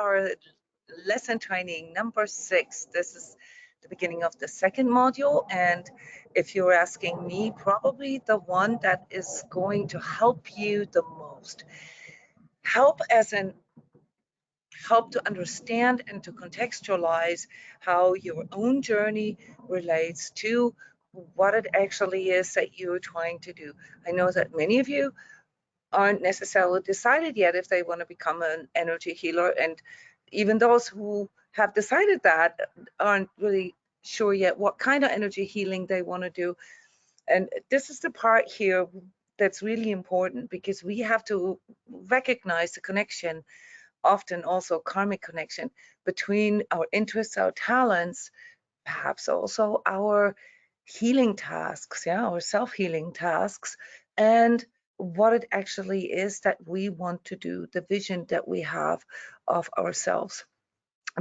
our lesson training number 6. This is the beginning of the second module, and if you're asking me, probably the one that is going to help you the most. Help as in help to understand and to contextualize how your own journey relates to what it actually is that you're trying to do. I know that many of you aren't necessarily decided yet if they want to become an energy healer, and even those who have decided that aren't really sure yet what kind of energy healing they want to do. And this is the part here that's really important, because we have to recognize the connection, often also karmic connection, between our interests, our talents, perhaps also our healing tasks, our self-healing tasks, and what it actually is that we want to do, the vision that we have of ourselves.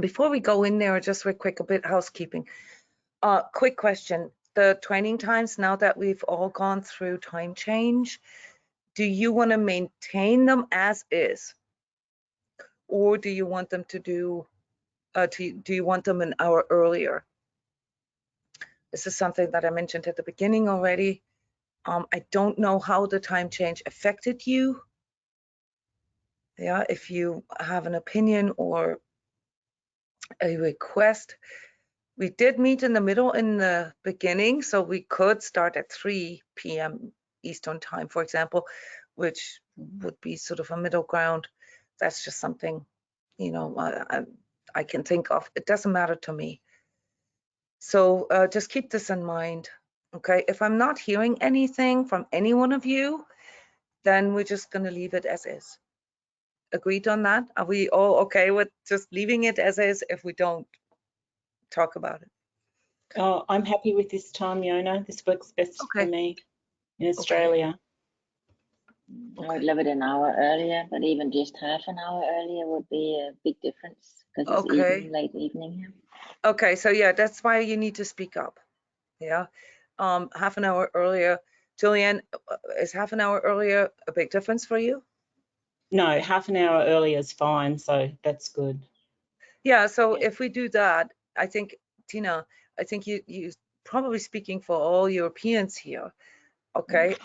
Before we go in there, just real quick, a bit housekeeping. Quick question. The training times, now that we've all gone through time change, do you want to maintain them as is? Or do you want them to do you want them an hour earlier? This is something that I mentioned at the beginning already. I don't know how the time change affected you. Yeah, if you have an opinion or a request. We did meet in the middle in the beginning, so we could start at 3 p.m. Eastern time, for example, which would be sort of a middle ground. That's just something, you know, I can think of. It doesn't matter to me. So just keep this in mind, okay? If I'm not hearing anything from any one of you, then we're just going to leave it as is. Agreed on that? Are we all okay with just leaving it as is if we don't talk about it? Oh, I'm happy with this time, Jona. This works best for me in Australia. I would love it an hour earlier, but even just half an hour earlier would be a big difference, because it's even late evening here. Okay, so yeah, that's why you need to speak up. Yeah, half an hour earlier. Julianne, is half an hour earlier a big difference for you? No, half an hour earlier is fine, so that's good. Yeah, so if we do that, I think, Tina, I think you probably speaking for all Europeans here, okay?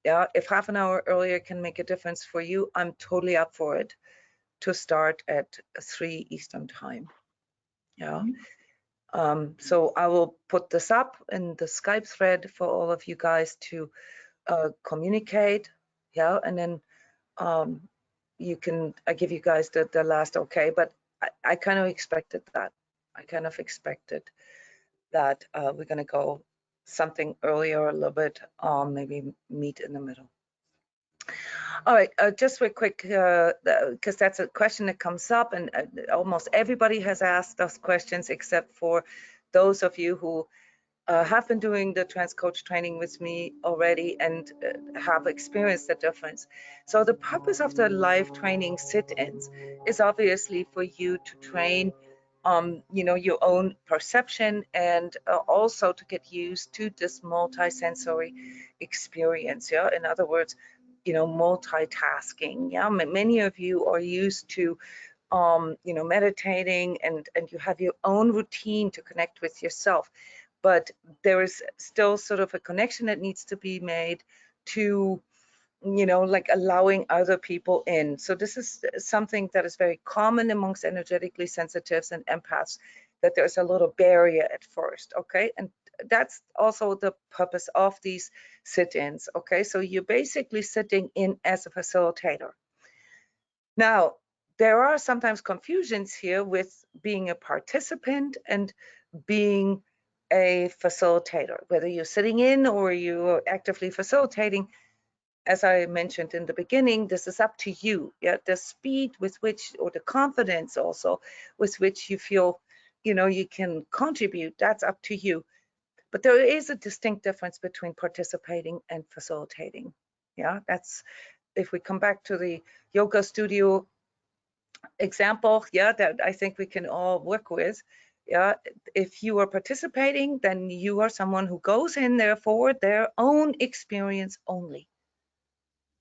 Yeah, if half an hour earlier can make a difference for you, I'm totally up for it to start at 3 Eastern time. Yeah. So I will put this up in the Skype thread for all of you guys to communicate. Yeah, and then I give you guys the last okay, but I kind of expected that. I kind of expected that we're going to go something earlier a little bit, maybe meet in the middle. All right, just real quick, because that's a question that comes up, and almost everybody has asked us questions except for those of you who have been doing the transCODES training with me already and have experienced the difference. So the purpose of the live training sit-ins is obviously for you to train you know, your own perception, and also to get used to this multisensory experience. Yeah, in other words, you know, multitasking. Yeah, many of you are used to you know, meditating, and you have your own routine to connect with yourself, but there is still sort of a connection that needs to be made to, you know, like allowing other people in. So this is something that is very common amongst energetically sensitives and empaths, that there's a little barrier at first, okay? And that's also the purpose of these sit-ins, okay? So you're basically sitting in as a facilitator. Now, there are sometimes confusions here with being a participant and being a facilitator, whether you're sitting in or you're actively facilitating. As I mentioned in the beginning, this is up to you. Yeah, the speed with which, or the confidence also with which you feel, you know, you can contribute, that's up to you. But there is a distinct difference between participating and facilitating. Yeah, that's, if we come back to the yoga studio example, yeah, that I think we can all work with. Yeah, if you are participating, then you are someone who goes in there for their own experience only.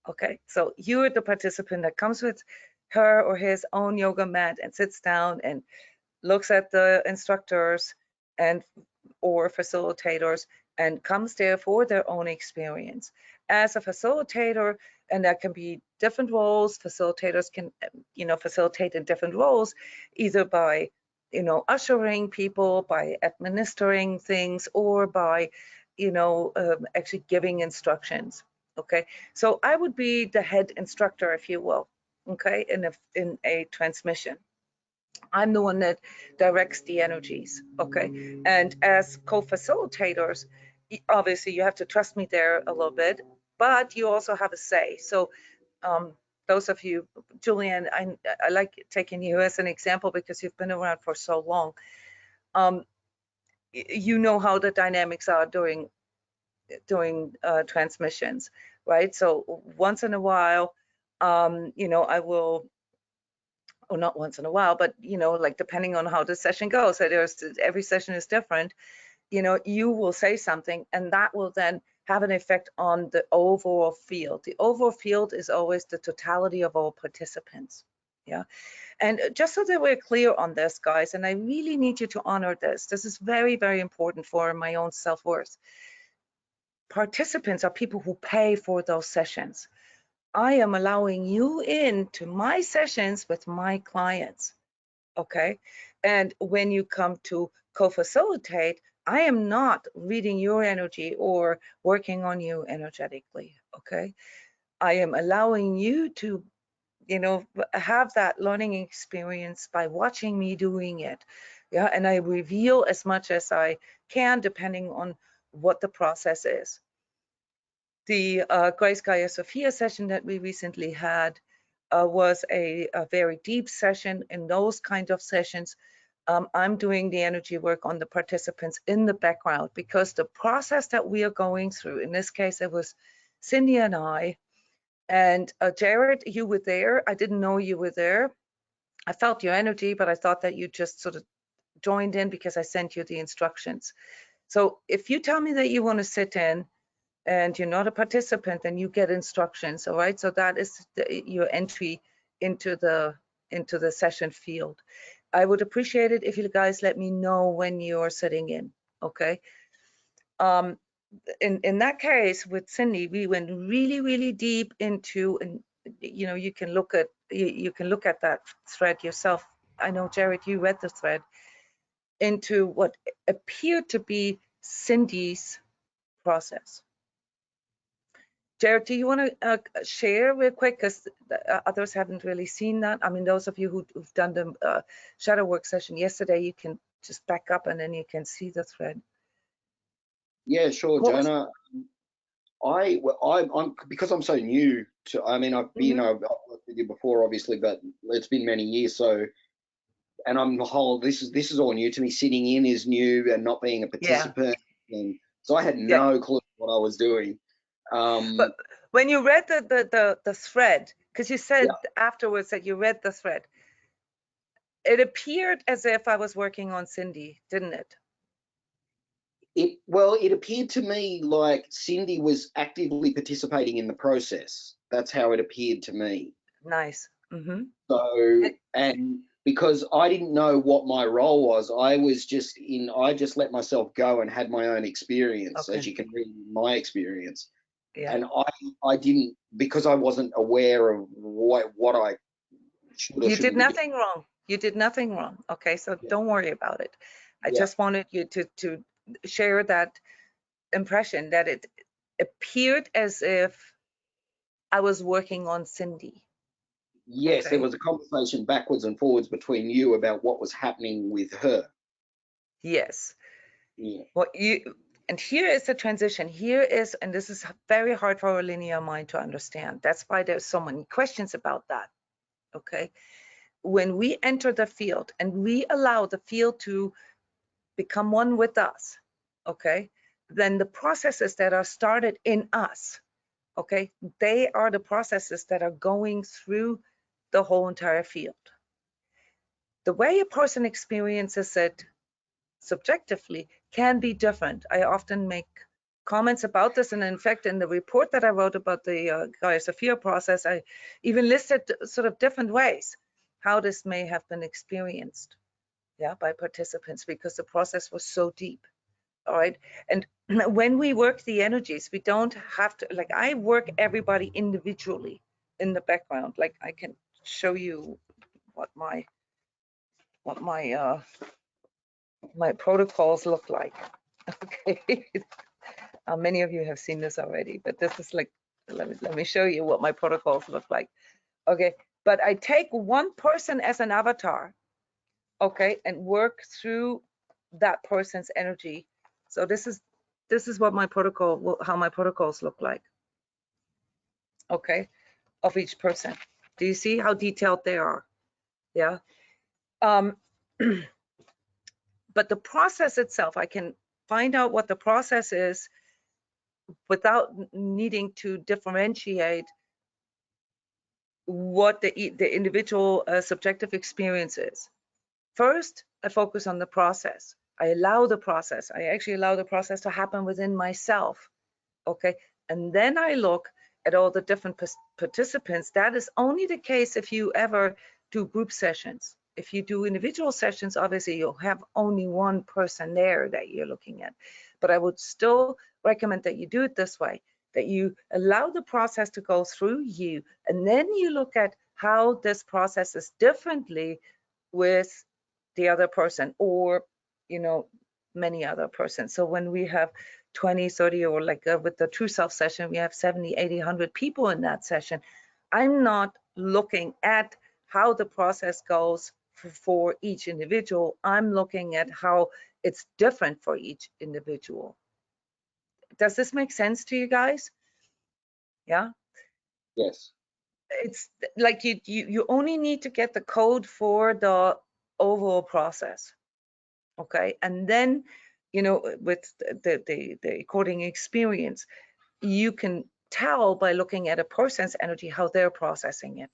Okay, so you're the participant that comes with her or his own yoga mat and sits down and looks at the instructors and or facilitators and comes there for their own experience. As a facilitator, and that can be different roles, facilitators can, facilitate in different roles, either by, ushering people, by administering things, or by, actually giving instructions. Okay, so I would be the head instructor, if you will, okay, in a transmission. I'm the one that directs the energies, okay? And as co-facilitators, obviously you have to trust me there a little bit, but you also have a say. So those of you, Julianne, I like taking you as an example because you've been around for so long. You know how the dynamics are during transmissions, right? So once in a while, I will, or not once in a while, but like depending on how the session goes, so every session is different, you will say something and that will then have an effect on the overall field. The overall field is always the totality of all participants. Yeah. And just so that we're clear on this, guys, and I really need you to honor this. This is very, very important for my own self-worth. Participants are people who pay for those sessions. I am allowing you into my sessions with my clients, okay? And when you come to co-facilitate, I am not reading your energy or working on you energetically, okay? I am allowing you to, have that learning experience by watching me doing it, yeah? And I reveal as much as I can depending on what the process is. The Grace Gaia Sophia session that we recently had was a very deep session. In those kind of sessions, I'm doing the energy work on the participants in the background because the process that we are going through, in this case, it was Cindy and I, and Jared, you were there. I didn't know you were there. I felt your energy, but I thought that you just sort of joined in because I sent you the instructions. So if you tell me that you want to sit in, and you're not a participant, then you get instructions, all right? So that is your entry into the session field. I would appreciate it if you guys let me know when you're sitting in, okay? In that case with Cindy, we went really, really deep into, and you can look at that thread yourself. I know, Jared, you read the thread, into what appeared to be Cindy's process. Jared, do you want to share real quick, because others haven't really seen that? I mean, those of you who've done the shadow work session yesterday, you can just back up and then you can see the thread. Yeah, sure, Jona. I'm because I'm so new to. I mean, I've worked with you before, obviously, but it's been many years. So, and I'm the whole. This is all new to me. Sitting in is new, and not being a participant, and so I had no clue what I was doing. But when you read the thread, because you said afterwards that you read the thread, it appeared as if I was working on Cindy, didn't it? It appeared to me like Cindy was actively participating in the process. That's how it appeared to me. Nice. So, and because I didn't know what my role was, I just let myself go and had my own experience, as you can read my experience. Yeah. And I didn't, because I wasn't aware of what I should or shouldn't. You did nothing wrong. You did nothing wrong. Okay, so don't worry about it. I just wanted you to share that impression that it appeared as if I was working on Cindy. Yes, there was a conversation backwards and forwards between you about what was happening with her. Yes. Yeah. And here is the transition. Here is, and this is very hard for a linear mind to understand. That's why there's so many questions about that. Okay. When we enter the field and we allow the field to become one with us, okay, then the processes that are started in us, okay, they are the processes that are going through the whole entire field. The way a person experiences it subjectively can be different. I often make comments about this, and in fact, in the report that I wrote about the Gaia Sophia process, I even listed sort of different ways how this may have been experienced, yeah, by participants, because the process was so deep. All right, and when we work the energies, we don't have to, like, I work everybody individually in the background. Like, I can show you what my my protocols look like. Okay. Many of you have seen this already, but this is like, let me show you what my protocols look like. Okay, but I take one person as an avatar, okay, and work through that person's energy. So this is what my protocol, how my protocols look like, okay, of each person. Do you see how detailed they are? Yeah. But the process itself, I can find out what the process is without needing to differentiate what the individual subjective experience is. First, I focus on the process. I allow the process. I actually allow the process to happen within myself. Okay, and then I look at all the different participants. That is only the case if you ever do group sessions. If you do individual sessions, obviously you'll have only one person there that you're looking at. But I would still recommend that you do it this way, that you allow the process to go through you, and then you look at how this process is differently with the other person, or, you know, many other persons. So when we have 20, 30, or like with the True Self session, we have 70, 80, 100 people in that session. I'm not looking at how the process goes for each individual. I'm looking at how it's different for each individual. Does this make sense to you guys? Yeah? Yes. It's like you only need to get the code for the overall process. Okay, and then, you know, with the recording experience, you can tell by looking at a person's energy how they're processing it.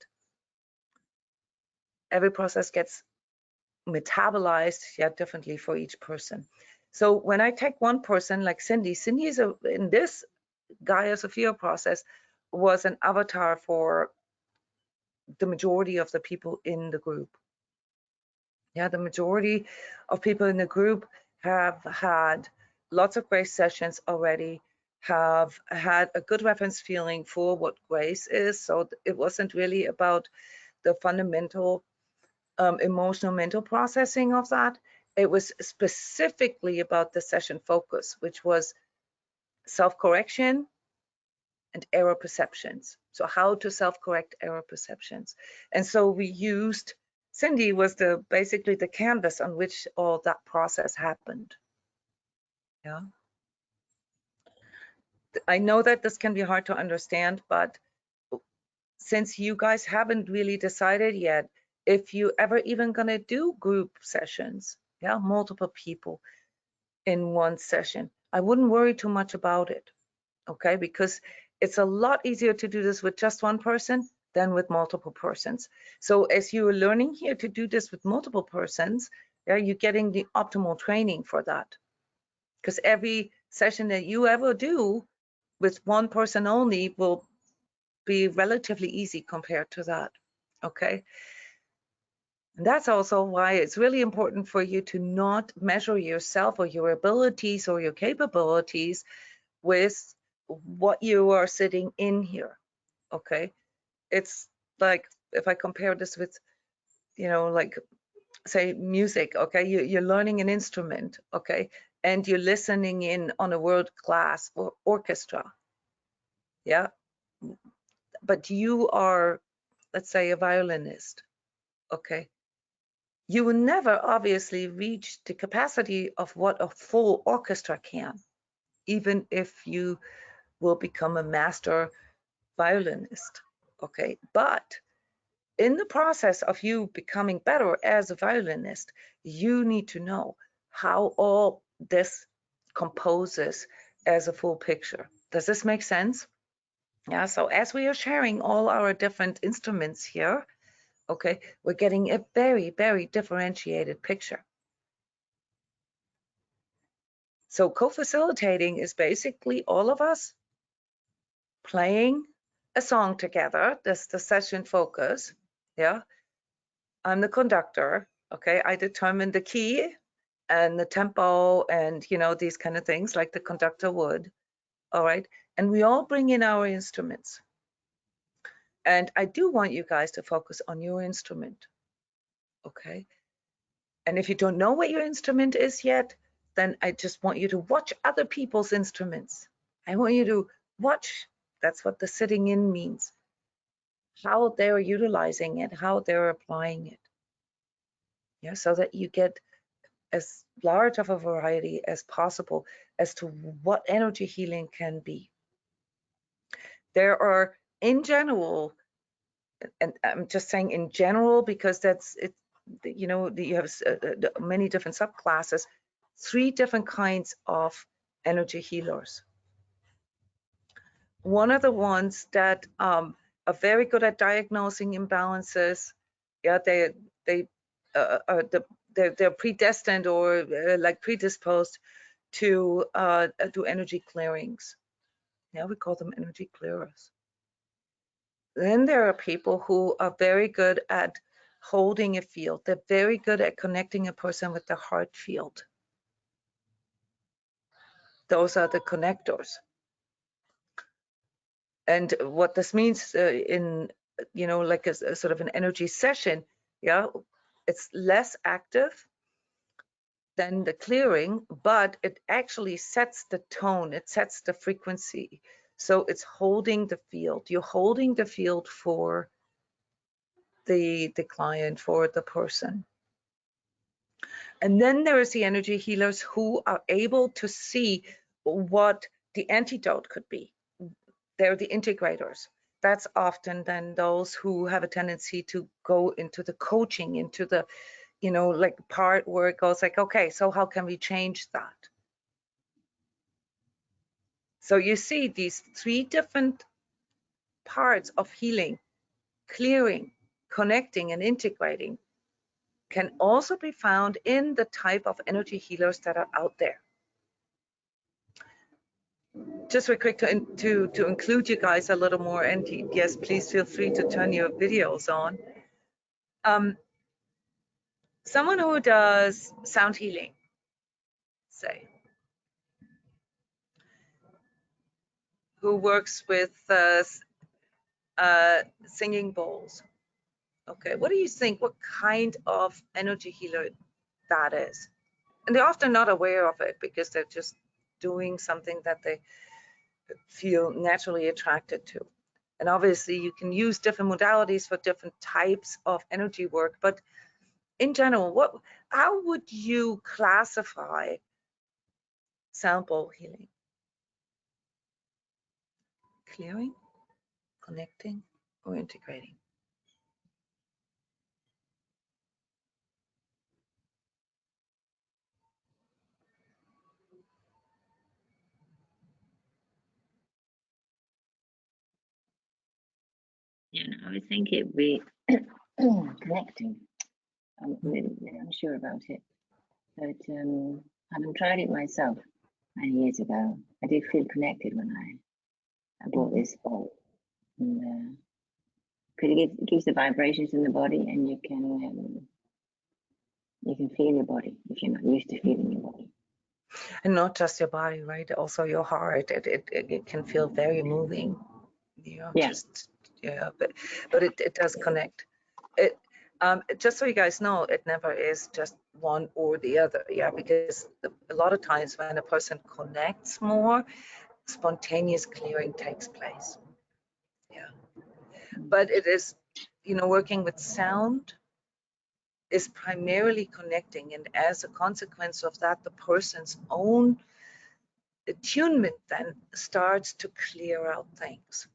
Every process gets metabolized, yeah, differently for each person. So when I take one person like Cindy is in this Gaia Sophia process was an avatar for the majority of the people in the group. Yeah, the majority of people in the group have had lots of grace sessions already, have had a good reference feeling for what grace is. So it wasn't really about the fundamental emotional mental processing of that. It was specifically about the session focus, which was self-correction and error perceptions. So how to self-correct error perceptions. And so we used, Cindy was basically the canvas on which all that process happened. Yeah. I know that this can be hard to understand, but since you guys haven't really decided yet if you ever even gonna do group sessions, yeah, multiple people in one session, I wouldn't worry too much about it, okay? Because it's a lot easier to do this with just one person than with multiple persons. So as you're learning here to do this with multiple persons, yeah, you're getting the optimal training for that. Because every session that you ever do with one person only will be relatively easy compared to that, okay? And that's also why it's really important for you to not measure yourself or your abilities or your capabilities with what you are sitting in here, okay? It's like, if I compare this with, you know, like say music, okay? You're learning an instrument, okay? And you're listening in on a world-class orchestra, yeah? But you are, let's say, a violinist, okay? You will never obviously reach the capacity of what a full orchestra can, even if you will become a master violinist, okay? But in the process of you becoming better as a violinist, you need to know how all this composes as a full picture. Does this make sense? Yeah, so as we are sharing all our different instruments here, okay, we're getting a very, very differentiated picture. So co-facilitating is basically all of us playing a song together. That's the session focus. Yeah. I'm the conductor. Okay. I determine the key and the tempo and, you know, these kind of things like the conductor would. All right. And we all bring in our instruments. And I do want you guys to focus on your instrument. Okay. And if you don't know what your instrument is yet, then I just want you to watch other people's instruments. I want you to watch, that's what the sitting in means, how they're utilizing it, how they're applying it. Yeah, so that you get as large of a variety as possible as to what energy healing can be. There are, in general, and I'm just saying in general because that's it, you know, you have many different subclasses, 3 different kinds of energy healers. One of the ones that are very good at diagnosing imbalances, yeah, they're predestined or like predisposed to do energy clearings. Yeah, we call them energy clearers. Then there are people who are very good at holding a field. They're very good at connecting a person with the heart field. Those are the connectors. And what this means in, you know, like a sort of an energy session, yeah, it's less active than the clearing, but it actually sets the tone, it sets the frequency. So it's holding the field. You're holding the field for the client, for the person. And then there is the energy healers who are able to see what the antidote could be. They're the integrators. That's often then those who have a tendency to go into the coaching, into the, you know, like part where it goes like, okay, so how can we change that? So you see these 3 different parts of healing, clearing, connecting, and integrating can also be found in the type of energy healers that are out there. Just real quick to include you guys a little more, and yes, please feel free to turn your videos on. Someone who does sound healing, say, who works with singing bowls. Okay, what do you think? What kind of energy healer that is? And they're often not aware of it because they're just doing something that they feel naturally attracted to. And obviously you can use different modalities for different types of energy work, but in general, how would you classify sound bowl healing? Clearing, connecting, or integrating? Yeah, I would think it'd be connecting. I'm really unsure about it, but having tried it myself many years ago, I did feel connected when I bought this bowl. And, because it gives the vibrations in the body, and you can feel your body if you're not used to feeling your body. And not just your body, right? Also your heart. It can feel very moving. You know, Yeah. just yeah, but it does connect. It just so you guys know, it never is just one or the other. Yeah, because a lot of times when a person connects more, spontaneous clearing takes place. Yeah, but it is, you know, working with sound is primarily connecting, and as a consequence of that, the person's own attunement then starts to clear out things.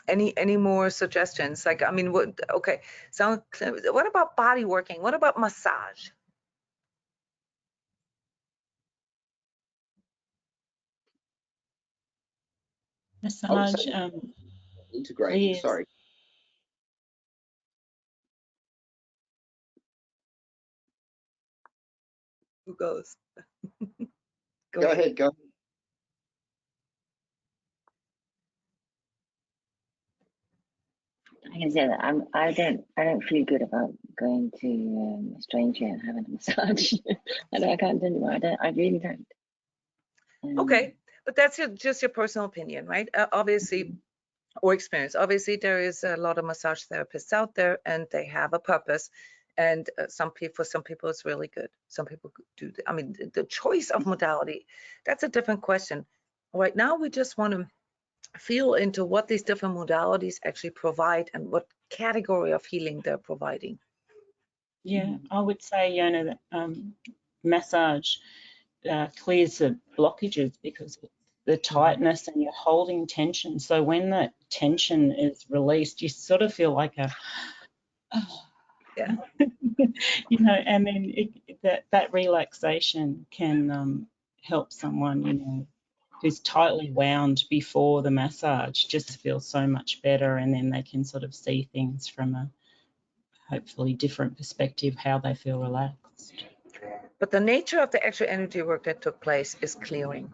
Any more suggestions? Like, I mean, what? Okay, so what about body working? What about massage? Massage. Integrating. Sorry. Who goes? Go ahead. Go. I can say that I don't feel good about going to a stranger and having a massage. I can't tell you why. I really don't. Okay, but that's just your personal opinion, right? Obviously, or experience. Obviously, there is a lot of massage therapists out there, and they have a purpose. And for some people, it's really good. Some people do. I mean, the choice of modality, that's a different question. Right now, we just want to feel into what these different modalities actually provide and what category of healing they're providing. Yeah, I would say, Jona, that massage clears the blockages because the tightness and you're holding tension. So when that tension is released, you sort of feel like a, Yeah. you know, and then that relaxation can help someone, you know, who's tightly wound before the massage just feel so much better, and then they can sort of see things from a hopefully different perspective, how they feel relaxed. But the nature of the actual energy work that took place is clearing.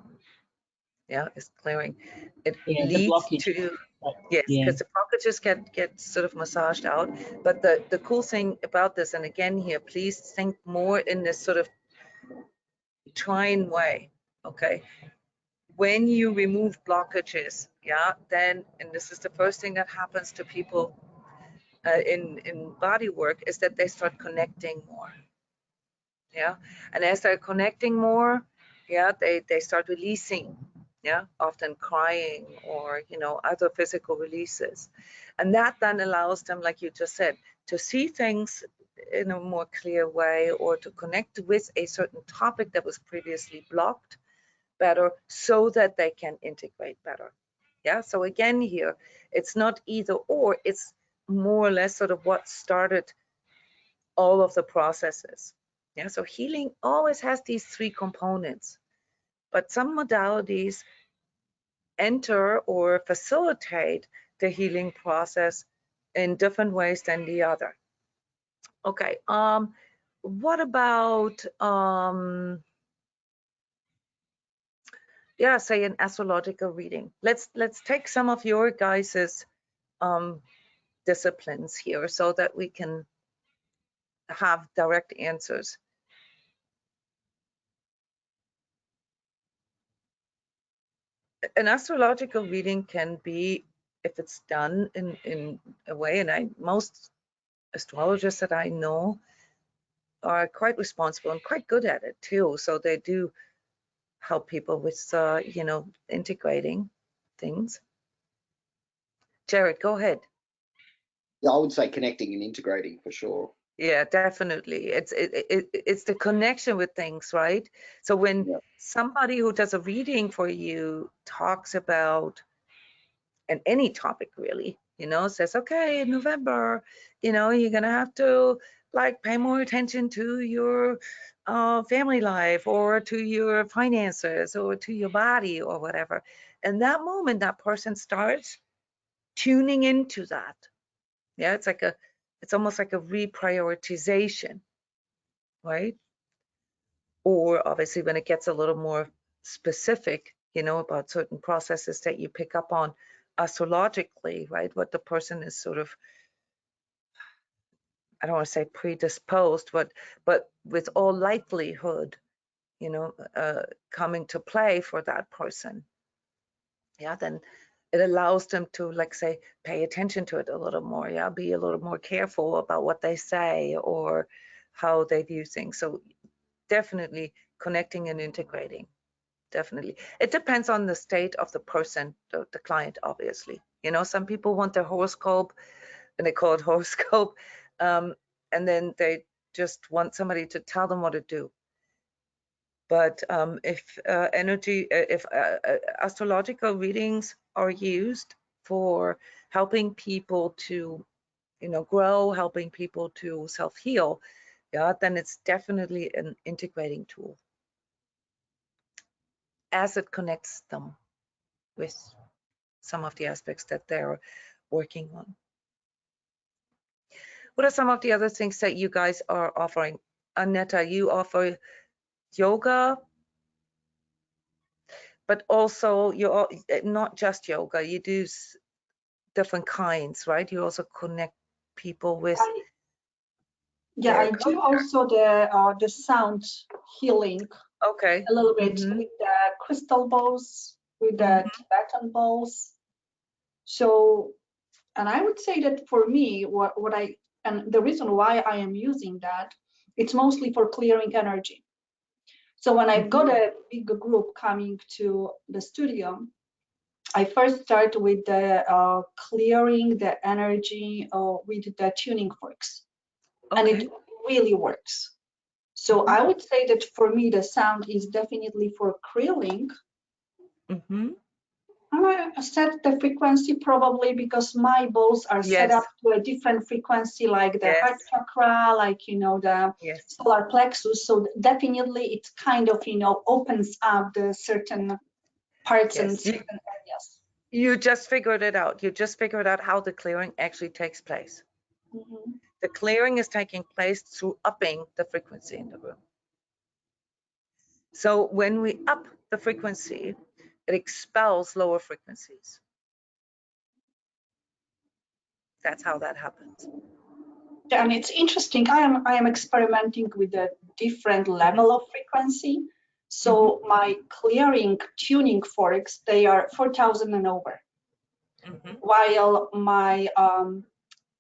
Yeah, it's clearing. It leads to, yes, because the blockages get sort of massaged out. But the cool thing about this, and again here, please think more in this sort of trine way, okay? When you remove blockages, yeah, then, and this is the first thing that happens to people in body work, is that they start connecting more. Yeah, and as they're connecting more, yeah, they start releasing, yeah, often crying or, you know, other physical releases. And that then allows them, like you just said, to see things in a more clear way, or to connect with a certain topic that was previously blocked better, so that they can integrate better. Yeah, so again here, it's not either or, it's more or less sort of what started all of the processes. Yeah, so healing always has these three components, but some modalities enter or facilitate the healing process in different ways than the other. Okay, what about yeah, say an astrological reading. Let's take some of your guys's disciplines here so that we can have direct answers. An astrological reading can be, if it's done in a way, and most astrologers that I know are quite responsible and quite good at it too. So they do help people with, you know, integrating things. Jared, go ahead. Yeah, I would say connecting and integrating for sure. Yeah, definitely. It's the connection with things, right? So when somebody who does a reading for you talks about, and any topic really, you know, says, okay, in November, you know, you're gonna have to like pay more attention to your family life, or to your finances, or to your body, or whatever. And that moment, that person starts tuning into that. Yeah, it's almost like a reprioritization, right? Or obviously when it gets a little more specific, you know, about certain processes that you pick up on astrologically, right? What the person is sort of, I don't want to say predisposed, but with all likelihood, you know, coming to play for that person. Yeah, then it allows them to, like, say, pay attention to it a little more. Yeah, be a little more careful about what they say or how they view things. So definitely connecting and integrating. Definitely. It depends on the state of the person, the client, obviously. You know, some people want their horoscope, and they call it horoscope, and then they just want somebody to tell them what to do. But if astrological readings are used for helping people to, you know, grow, helping people to self-heal, yeah, then it's definitely an integrating tool, as it connects them with some of the aspects that they're working on. What are some of the other things that you guys are offering? Annetta, you offer yoga, but also you're not just yoga. You do different kinds, right? You also connect people with. Yeah, I do also the sound healing. Okay. A little bit with the crystal balls, with the Tibetan balls. So, and I would say that for me, and the reason why I am using that, it's mostly for clearing energy. So when I've got a big group coming to the studio, I first start with the clearing the energy with the tuning forks, and it really works. So I would say that for me, the sound is definitely for clearing. I set the frequency probably because my balls are set up to a different frequency, like the heart chakra, like, you know, the solar plexus. So definitely it kind of, you know, opens up the certain parts and certain areas. You just figured it out. You just figured out how the clearing actually takes place. The clearing is taking place through upping the frequency in the room. So when we up the frequency, it expels lower frequencies. That's how that happens. Yeah, and it's interesting. I am experimenting with a different level of frequency. So my clearing tuning forks, they are 4,000 and over. While my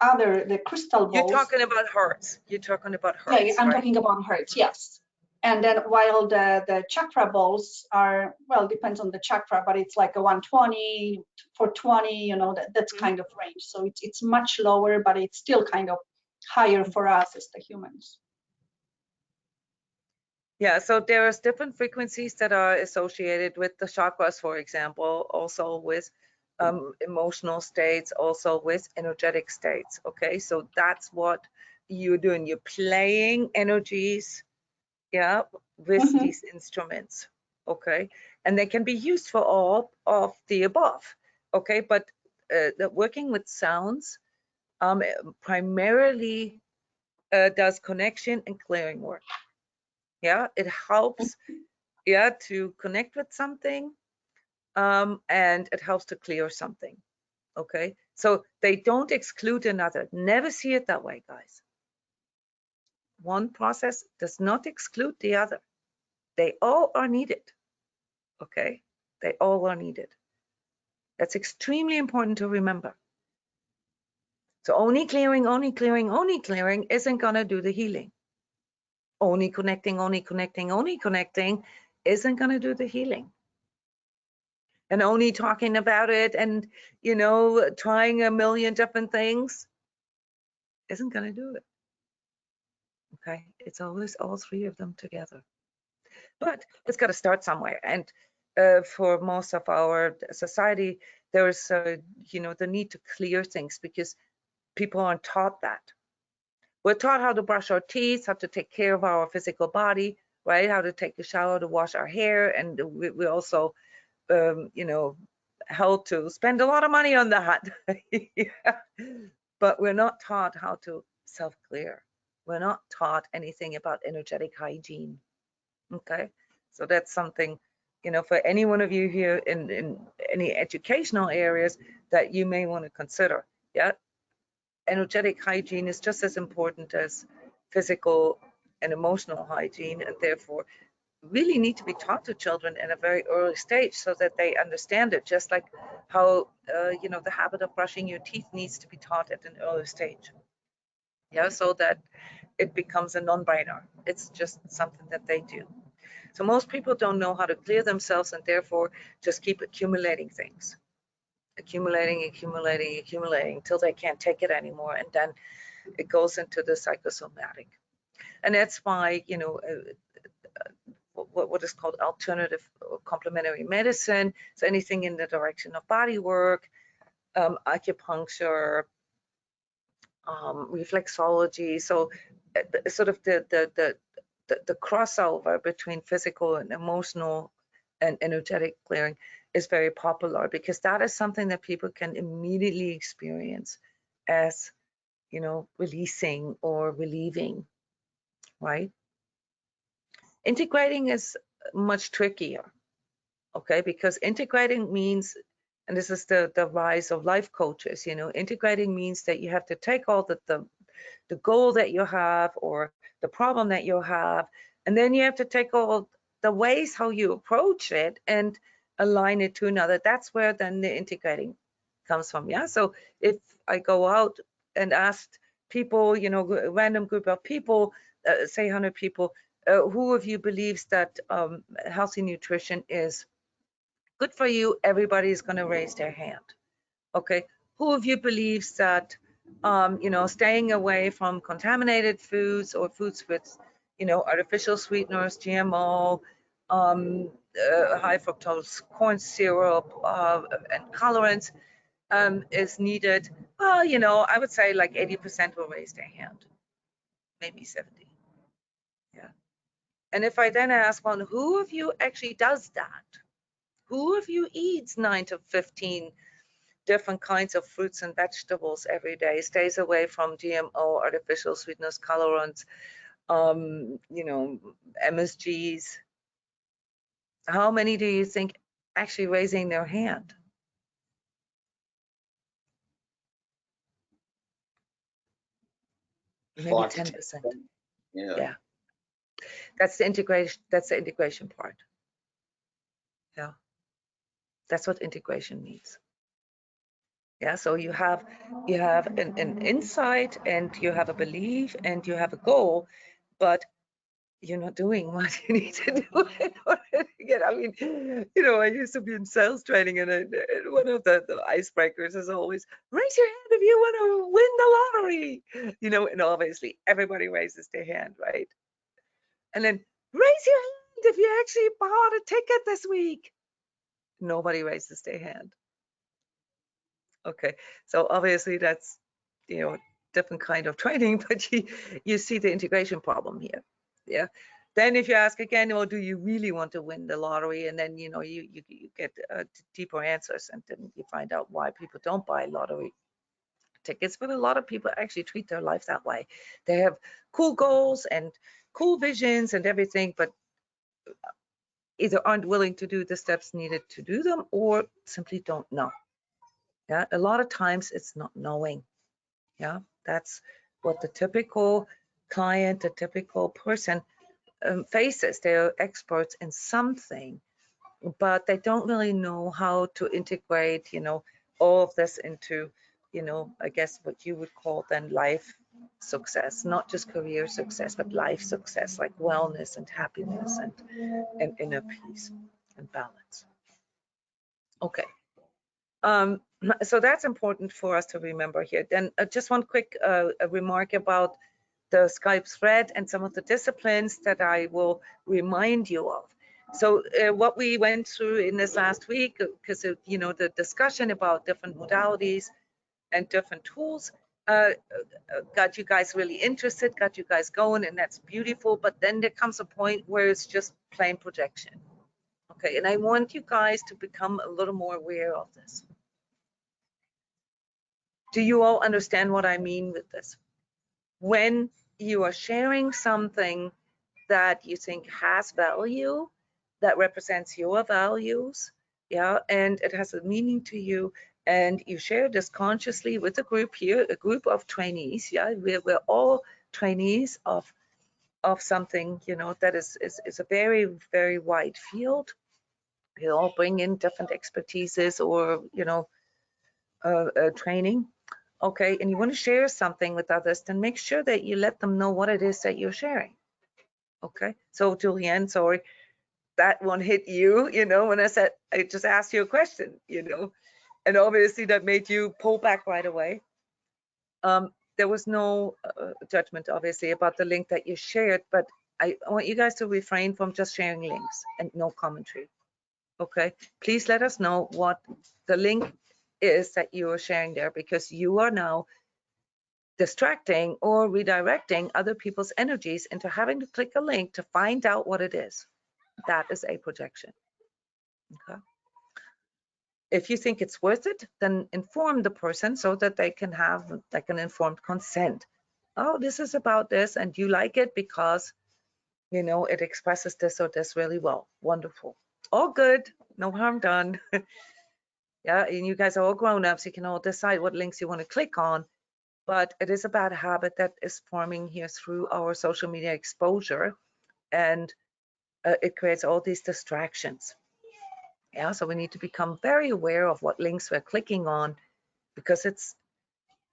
the crystal balls. You're talking about hertz. You're talking about hertz. Yeah, I'm talking about hertz, yes. And then while the chakra balls are, well, depends on the chakra, but it's like a 120, 420, you know, that's kind of range. So it's much lower, but it's still kind of higher for us as the humans. Yeah, so there's different frequencies that are associated with the chakras, for example, also with emotional states, also with energetic states. Okay, so that's what you're doing. You're playing energies, yeah, with these instruments. Okay, and they can be used for all of the above. Okay, but working with sounds primarily does connection and clearing work. Yeah, it helps, yeah, to connect with something, and it helps to clear something. Okay, so they don't exclude another. Never see it that way, guys. One process does not exclude the other. They all are needed. Okay, they all are needed. That's extremely important to remember. So only clearing, only clearing, only clearing isn't gonna do the healing. Only connecting, only connecting, only connecting isn't gonna do the healing. And only talking about it and, you know, trying a million different things isn't going to do it. Okay, it's always all three of them together. But it's got to start somewhere. And for most of our society, there's, you know, the need to clear things because people aren't taught that. We're taught how to brush our teeth, how to take care of our physical body, right? How to take a shower, to wash our hair, and we also, you know, how to spend a lot of money on that. Yeah. But we're not taught how to self-clear. We're not taught anything about energetic hygiene. Okay, so that's something, you know, for any one of you here in any educational areas that you may want to consider. Yeah, energetic hygiene is just as important as physical and emotional hygiene, and therefore really need to be taught to children in a very early stage so that they understand it, just like how you know, the habit of brushing your teeth needs to be taught at an early stage. Yeah, so that it becomes a non-brainer. It's just something that they do. So most people don't know how to clear themselves and therefore just keep accumulating things, accumulating till they can't take it anymore, and then it goes into the psychosomatic. And that's why, you know, what is called alternative or complementary medicine. So anything in the direction of body work, acupuncture, reflexology. So sort of the crossover between physical and emotional and energetic clearing is very popular because that is something that people can immediately experience as, you know, releasing or relieving, right? Integrating is much trickier, okay, because integrating means, and this is the rise of life coaches, you know, integrating means that you have to take all the goal that you have or the problem that you have, and then you have to take all the ways how you approach it and align it to another. That's where then the integrating comes from. Yeah, so if I go out and ask people, you know, a random group of people, say 100 people, who of you believes that healthy nutrition is good for you? Everybody is going to raise their hand. Okay, who of you believes that you know, staying away from contaminated foods or foods with, you know, artificial sweeteners, GMO, high fructose corn syrup, and colorants is needed? Well, you know, I would say like 80% will raise their hand, maybe 70. Yeah. And if I then ask, well, who of you actually does that? Who of you eats 9 to 15 different kinds of fruits and vegetables every day, stays away from GMO, artificial sweeteners, colorants, you know, MSGs? How many do you think actually raising their hand? Maybe 10%. Yeah. That's the integration. That's the integration part. Yeah. That's what integration means. Yeah. So you have an insight, and you have a belief, and you have a goal, but you're not doing what you need to do in order to get. I mean, you know, I used to be in sales training, and one of the icebreakers is always raise your hand if you want to win the lottery. You know, and obviously everybody raises their hand, right? And then raise your hand if you actually bought a ticket this week. Nobody raises their hand. Okay, so obviously that's, you know, different kind of training, but you see the integration problem here. Yeah. Then if you ask again, well, do you really want to win the lottery? And then, you know, you get deeper answers, and then you find out why people don't buy lottery tickets. But a lot of people actually treat their life that way. They have cool goals and cool visions and everything, but either aren't willing to do the steps needed to do them, or simply don't know. Yeah, a lot of times it's not knowing. Yeah, that's what the typical client, the typical person faces. They're experts in something, but they don't really know how to integrate, you know, all of this into, you know, I guess what you would call then life success, not just career success, but life success, like wellness and happiness and inner peace and balance. Okay. So that's important for us to remember here. Then just one quick remark about the Skype thread and some of the disciplines that I will remind you of. So what we went through in this last week, because you know, the discussion about different modalities and different tools got you guys really interested, got you guys going, and that's beautiful. But then there comes a point where it's just plain projection. Okay, and I want you guys to become a little more aware of this. Do you all understand what I mean with this? When you are sharing something that you think has value, that represents your values, yeah, and it has a meaning to you, and you share this consciously with a group here, a group of trainees, yeah, we're all trainees of something, you know, that is a very, very wide field. We all bring in different expertises or, you know, training. Okay, and you want to share something with others, then make sure that you let them know what it is that you're sharing. Okay, so Julianne, sorry, that one hit you, you know, when I said, I just asked you a question, you know, and obviously that made you pull back right away. There was no judgment, obviously, about the link that you shared, but I want you guys to refrain from just sharing links and no commentary. Okay, please let us know what the link is that you are sharing there, because you are now distracting or redirecting other people's energies into having to click a link to find out what it is. That is a projection. Okay. If you think it's worth it, then inform the person so that they can have like an informed consent. Oh, this is about this, and you like it because you know, it expresses this or this really well. Wonderful. All good. No harm done. Yeah, and you guys are all grown-ups. You can all decide what links you want to click on. But it is a bad habit that is forming here through our social media exposure. And it creates all these distractions. Yeah, so we need to become very aware of what links we're clicking on, because it's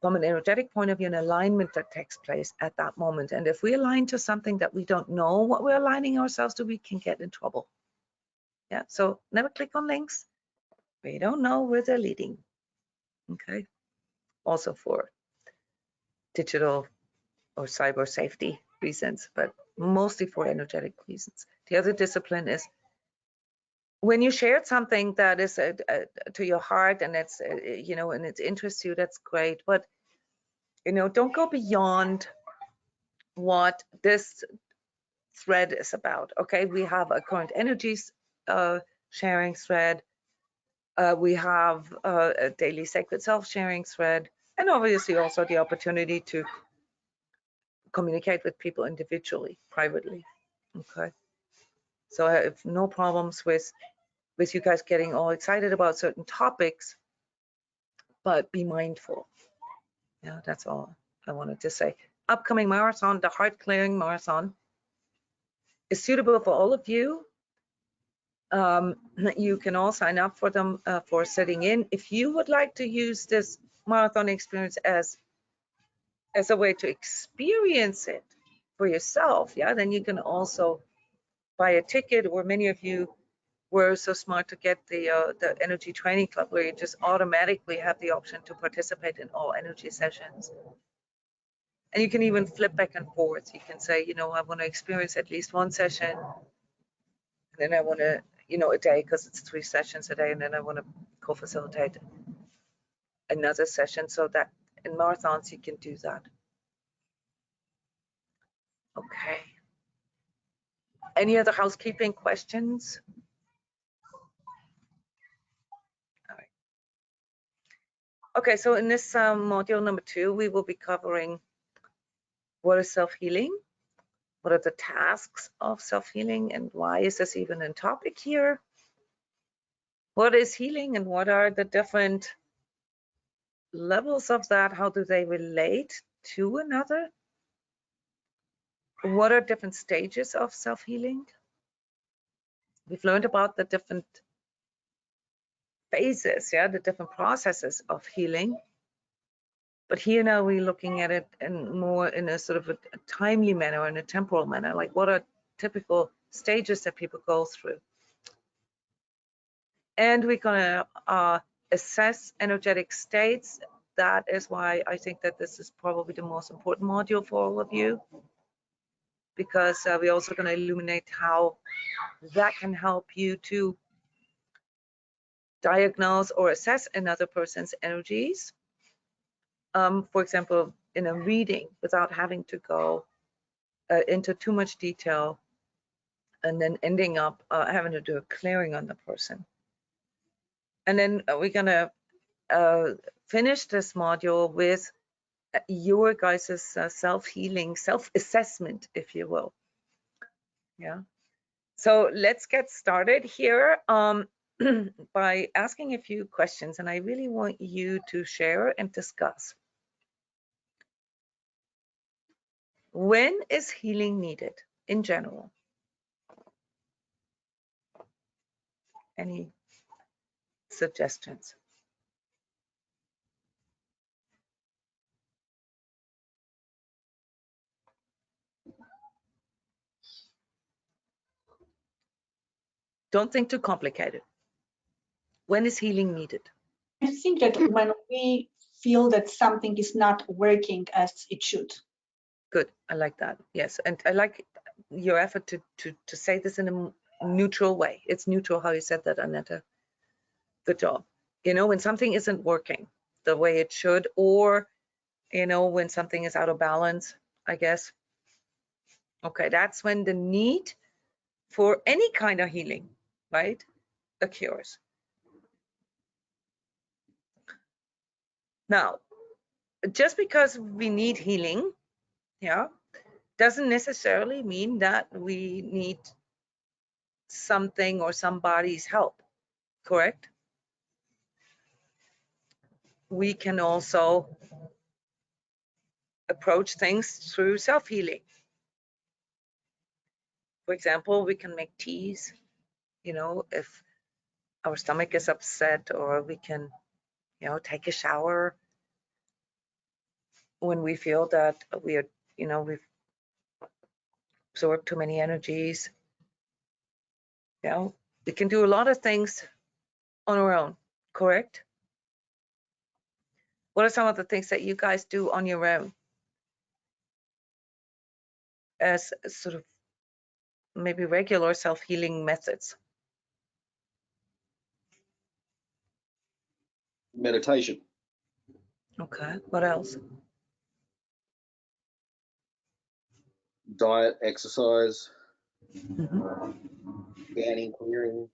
from an energetic point of view, an alignment that takes place at that moment. And if we align to something that we don't know what we're aligning ourselves to, we can get in trouble. Yeah, so never click on links we don't know where they're leading. Okay, also for digital or cyber safety reasons, but mostly for energetic reasons. The other discipline is when you shared something that is to your heart and it's you know, and it interests you, that's great, but you know, don't go beyond what this thread is about. Okay, we have a current energies sharing thread, we have a daily sacred self sharing thread, and obviously also the opportunity to communicate with people individually, privately. Okay, so I have no problems with you guys getting all excited about certain topics, but be mindful. Yeah, that's all I wanted to say. Upcoming marathon, the Heart Clearing Marathon, is suitable for all of you. You can all sign up for them for sitting in. If you would like to use this marathon experience as a way to experience it for yourself, yeah, then you can also buy a ticket, or many of you were so smart to get the Energy Training Club, where you just automatically have the option to participate in all energy sessions. And you can even flip back and forth. You can say, you know, I want to experience at least one session, and then I want to, you know, a day, because it's 3 sessions a day, and then I want to co-facilitate another session, so that in marathons you can do that. Okay. Any other housekeeping questions? All right. Okay, so in this module number 2, we will be covering what is self-healing, what are the tasks of self-healing, and why is this even a topic here? What is healing, and what are the different levels of that? How do they relate to another? What are different stages of self-healing? We've learned about the different phases, yeah, the different processes of healing. But here now we're looking at it in more in a sort of a timely manner, in a temporal manner, like what are typical stages that people go through. And we're going to assess energetic states. That is why I think that this is probably the most important module for all of you, because we're also going to illuminate how that can help you to diagnose or assess another person's energies. For example, in a reading, without having to go into too much detail and then ending up having to do a clearing on the person. And then we're going to finish this module with your guys' self-healing, self-assessment, if you will. Yeah. So let's get started here by asking a few questions, and I really want you to share and discuss. When is healing needed in general? Any suggestions? Don't think too complicated. When is healing needed? I think that when we feel that something is not working as it should. Good, I like that. Yes, and I like your effort to say this in a neutral way. It's neutral how you said that, Annette. Good job. You know, when something isn't working the way it should, or, you know, when something is out of balance, I guess. Okay, that's when the need for any kind of healing, right, occurs. Now, just because we need healing, yeah, doesn't necessarily mean that we need something or somebody's help, correct? We can also approach things through self-healing. For example, we can make teas, you know, if our stomach is upset, or we can, you know, take a shower when we feel that we are, you know, we've absorbed too many energies. You know, we can do a lot of things on our own, correct? What are some of the things that you guys do on your own as sort of maybe regular self-healing methods? Meditation. Okay, what else? Diet, exercise, Mhm. scanning, clearing.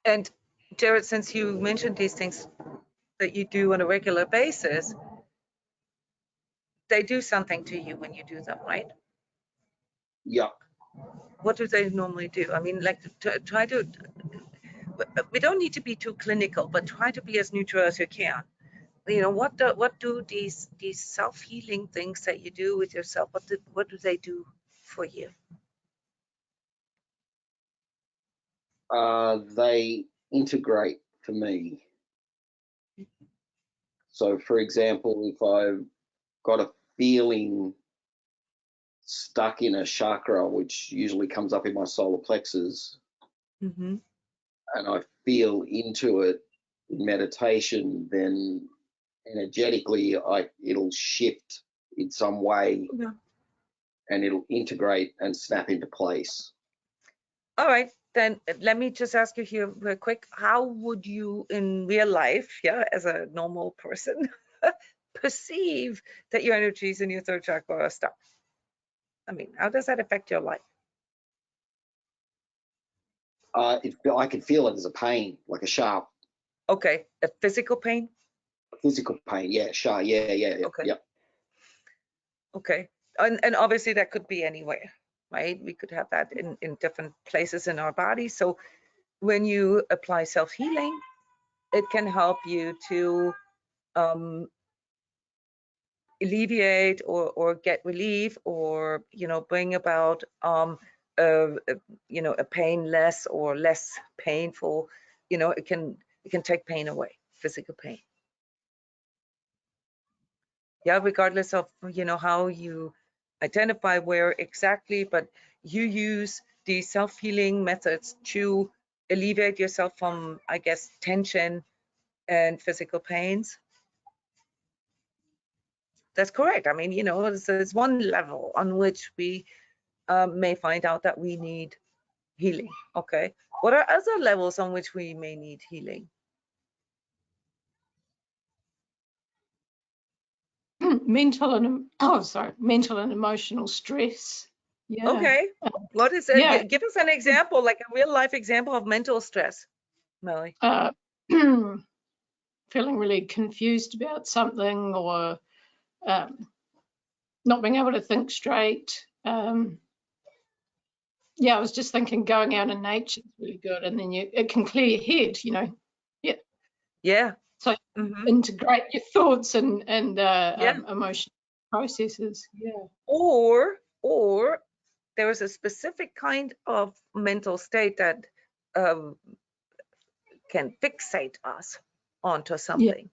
And Jared, since you mentioned these things that you do on a regular basis, they do something to you when you do them, right? Yeah. What do they normally do? I mean, like, try to, we don't need to be too clinical, but try to be as neutral as you can. You know, what do these self-healing things that you do with yourself, what do they do for you? They integrate for me. So, for example, if I've got a feeling stuck in a chakra, which usually comes up in my solar plexus, Mm-hmm. and I feel into it in meditation, then energetically it'll shift in some way, Yeah. and it'll integrate and snap into place. All right, then let me just ask you here real quick. How would you in real life, yeah, as a normal person, perceive that your energies in your third chakra are stuck? I mean, how does that affect your life? I can feel it as a pain, like a sharp Okay, a physical pain? physical pain. Yeah, sharp. Yeah. Okay. Yep. Okay, and obviously that could be anywhere, right? We could have that in different places in our body. So when you apply self-healing, it can help you to alleviate or get relief, or, you know, bring about you know, a pain less or less painful. You know, it can take pain away, physical pain. Yeah, regardless of, you know, how you identify where exactly, but you use these self-healing methods to alleviate yourself from, I guess, tension and physical pains. That's correct. I mean, you know, there's one level on which we may find out that we need healing. Okay. What are other levels on which we may need healing? Mental and emotional stress. Yeah. Okay. What is it? Yeah. Give us an example, like a real life example of mental stress, Melly. Feeling really confused about something, or not being able to think straight. Yeah, I was just thinking going out in nature is really good, and then it can clear your head, you know. Yeah. Yeah. So integrate your thoughts and emotional processes. Yeah. Or there is a specific kind of mental state that can fixate us onto something.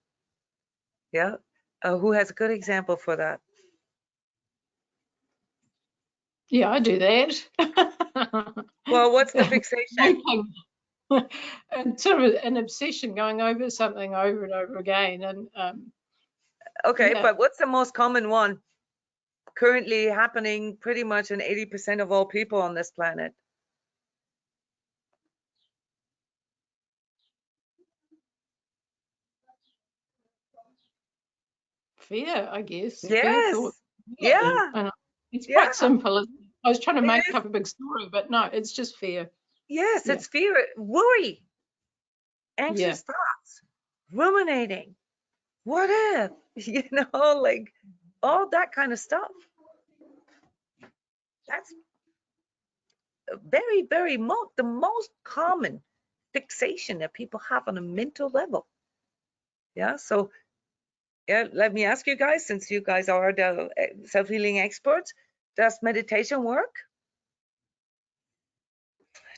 Yeah. Who has a good example for that? Yeah, I do that. Well, what's the fixation? And sort of an obsession, going over something over and over again. And Okay, yeah. but what's the most common one currently happening pretty much in 80% of all people on this planet? Fear, I guess. Fear Yes. thought. Yeah. And it's Yeah. quite simple. I was trying to make is. up a big story, but no, it's just fear. Yes, Yeah. it's fear, worry, anxious Yeah. thoughts, ruminating. what if, you know, like all that kind of stuff. That's very, very the most common fixation that people have on a mental level. Yeah, so yeah, let me ask you guys, since you guys are the self-healing experts, does meditation work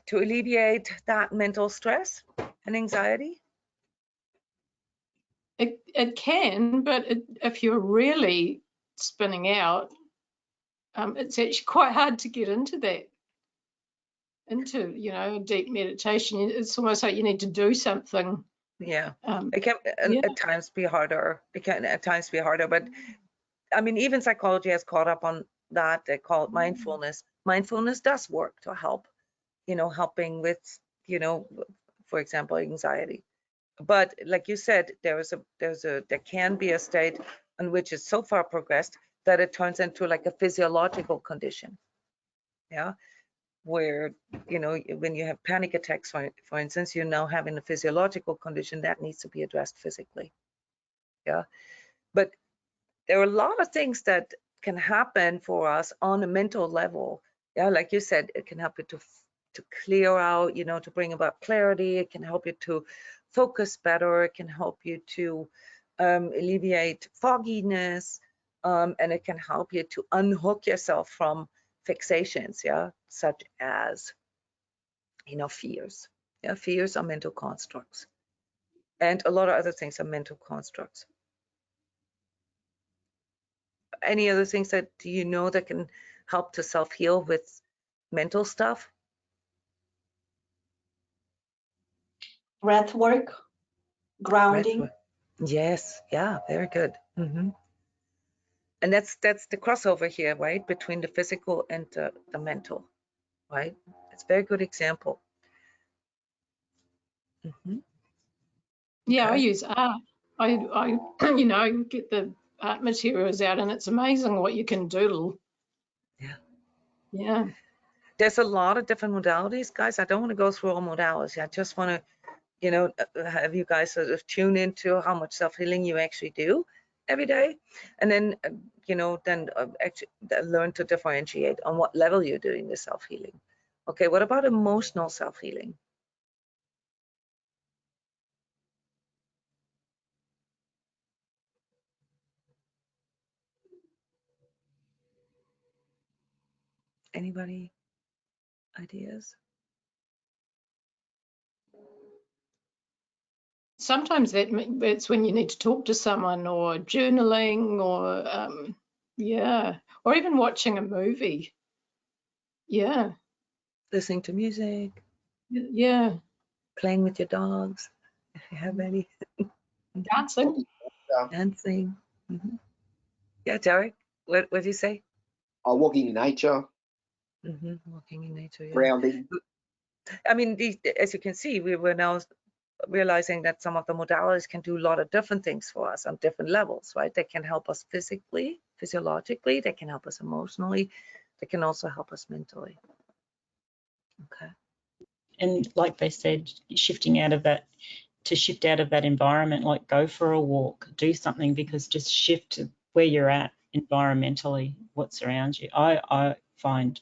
to alleviate that mental stress and anxiety? It can, but if you're really spinning out, it's actually quite hard to get into that, into, you know, deep meditation. It's almost like you need to do something. Yeah, it can at times be harder. It can at times be harder, but I mean, even psychology has caught up on that. They call it mindfulness. Mindfulness does work to help, you know, helping with, you know, for example, anxiety. But like you said, there can be a state in which it's so far progressed that it turns into like a physiological condition. Yeah, where, you know, when you have panic attacks, for instance, you're now having a physiological condition that needs to be addressed physically. Yeah, but there are a lot of things that can happen for us on a mental level. Yeah, like you said, it can help you to clear out, you know, to bring about clarity. It can help you to focus better. It can help you to alleviate fogginess, and it can help you to unhook yourself from fixations, yeah, such as, you know, fears. Yeah, fears are mental constructs, and a lot of other things are mental constructs. Any other things that you know that can help to self-heal with mental stuff? Breath work, grounding. Yes, yeah, very good. And that's the crossover here, right, between the physical and the mental, right? It's a very good example. Yeah, Okay. I use art. I you know, get the art materials out, and it's amazing what you can doodle. Yeah. Yeah. There's a lot of different modalities, guys. I don't want to go through all modalities. I just want to, you know, have you guys sort of tune into how much self-healing you actually do every day, and then, you know, then actually learn to differentiate on what level you're doing the self-healing. Okay, what about emotional self-healing? Anybody ideas? Sometimes it's when you need to talk to someone, or journaling, or yeah, or even watching a movie. Yeah. Listening to music, Yeah. playing with your dogs, if you have any. Dancing. Dancing. Yeah, Derek, what did you say? Walking in nature, Walking in nature, yeah. grounding. I mean, as you can see, we were now realizing that some of the modalities can do a lot of different things for us on different levels, right? They can help us physically, physiologically, they can help us emotionally, they can also help us mentally. Okay. And like they said, shifting out of that, to shift out of that environment, like go for a walk, do something, because just shift to where you're at environmentally, what's around you. I find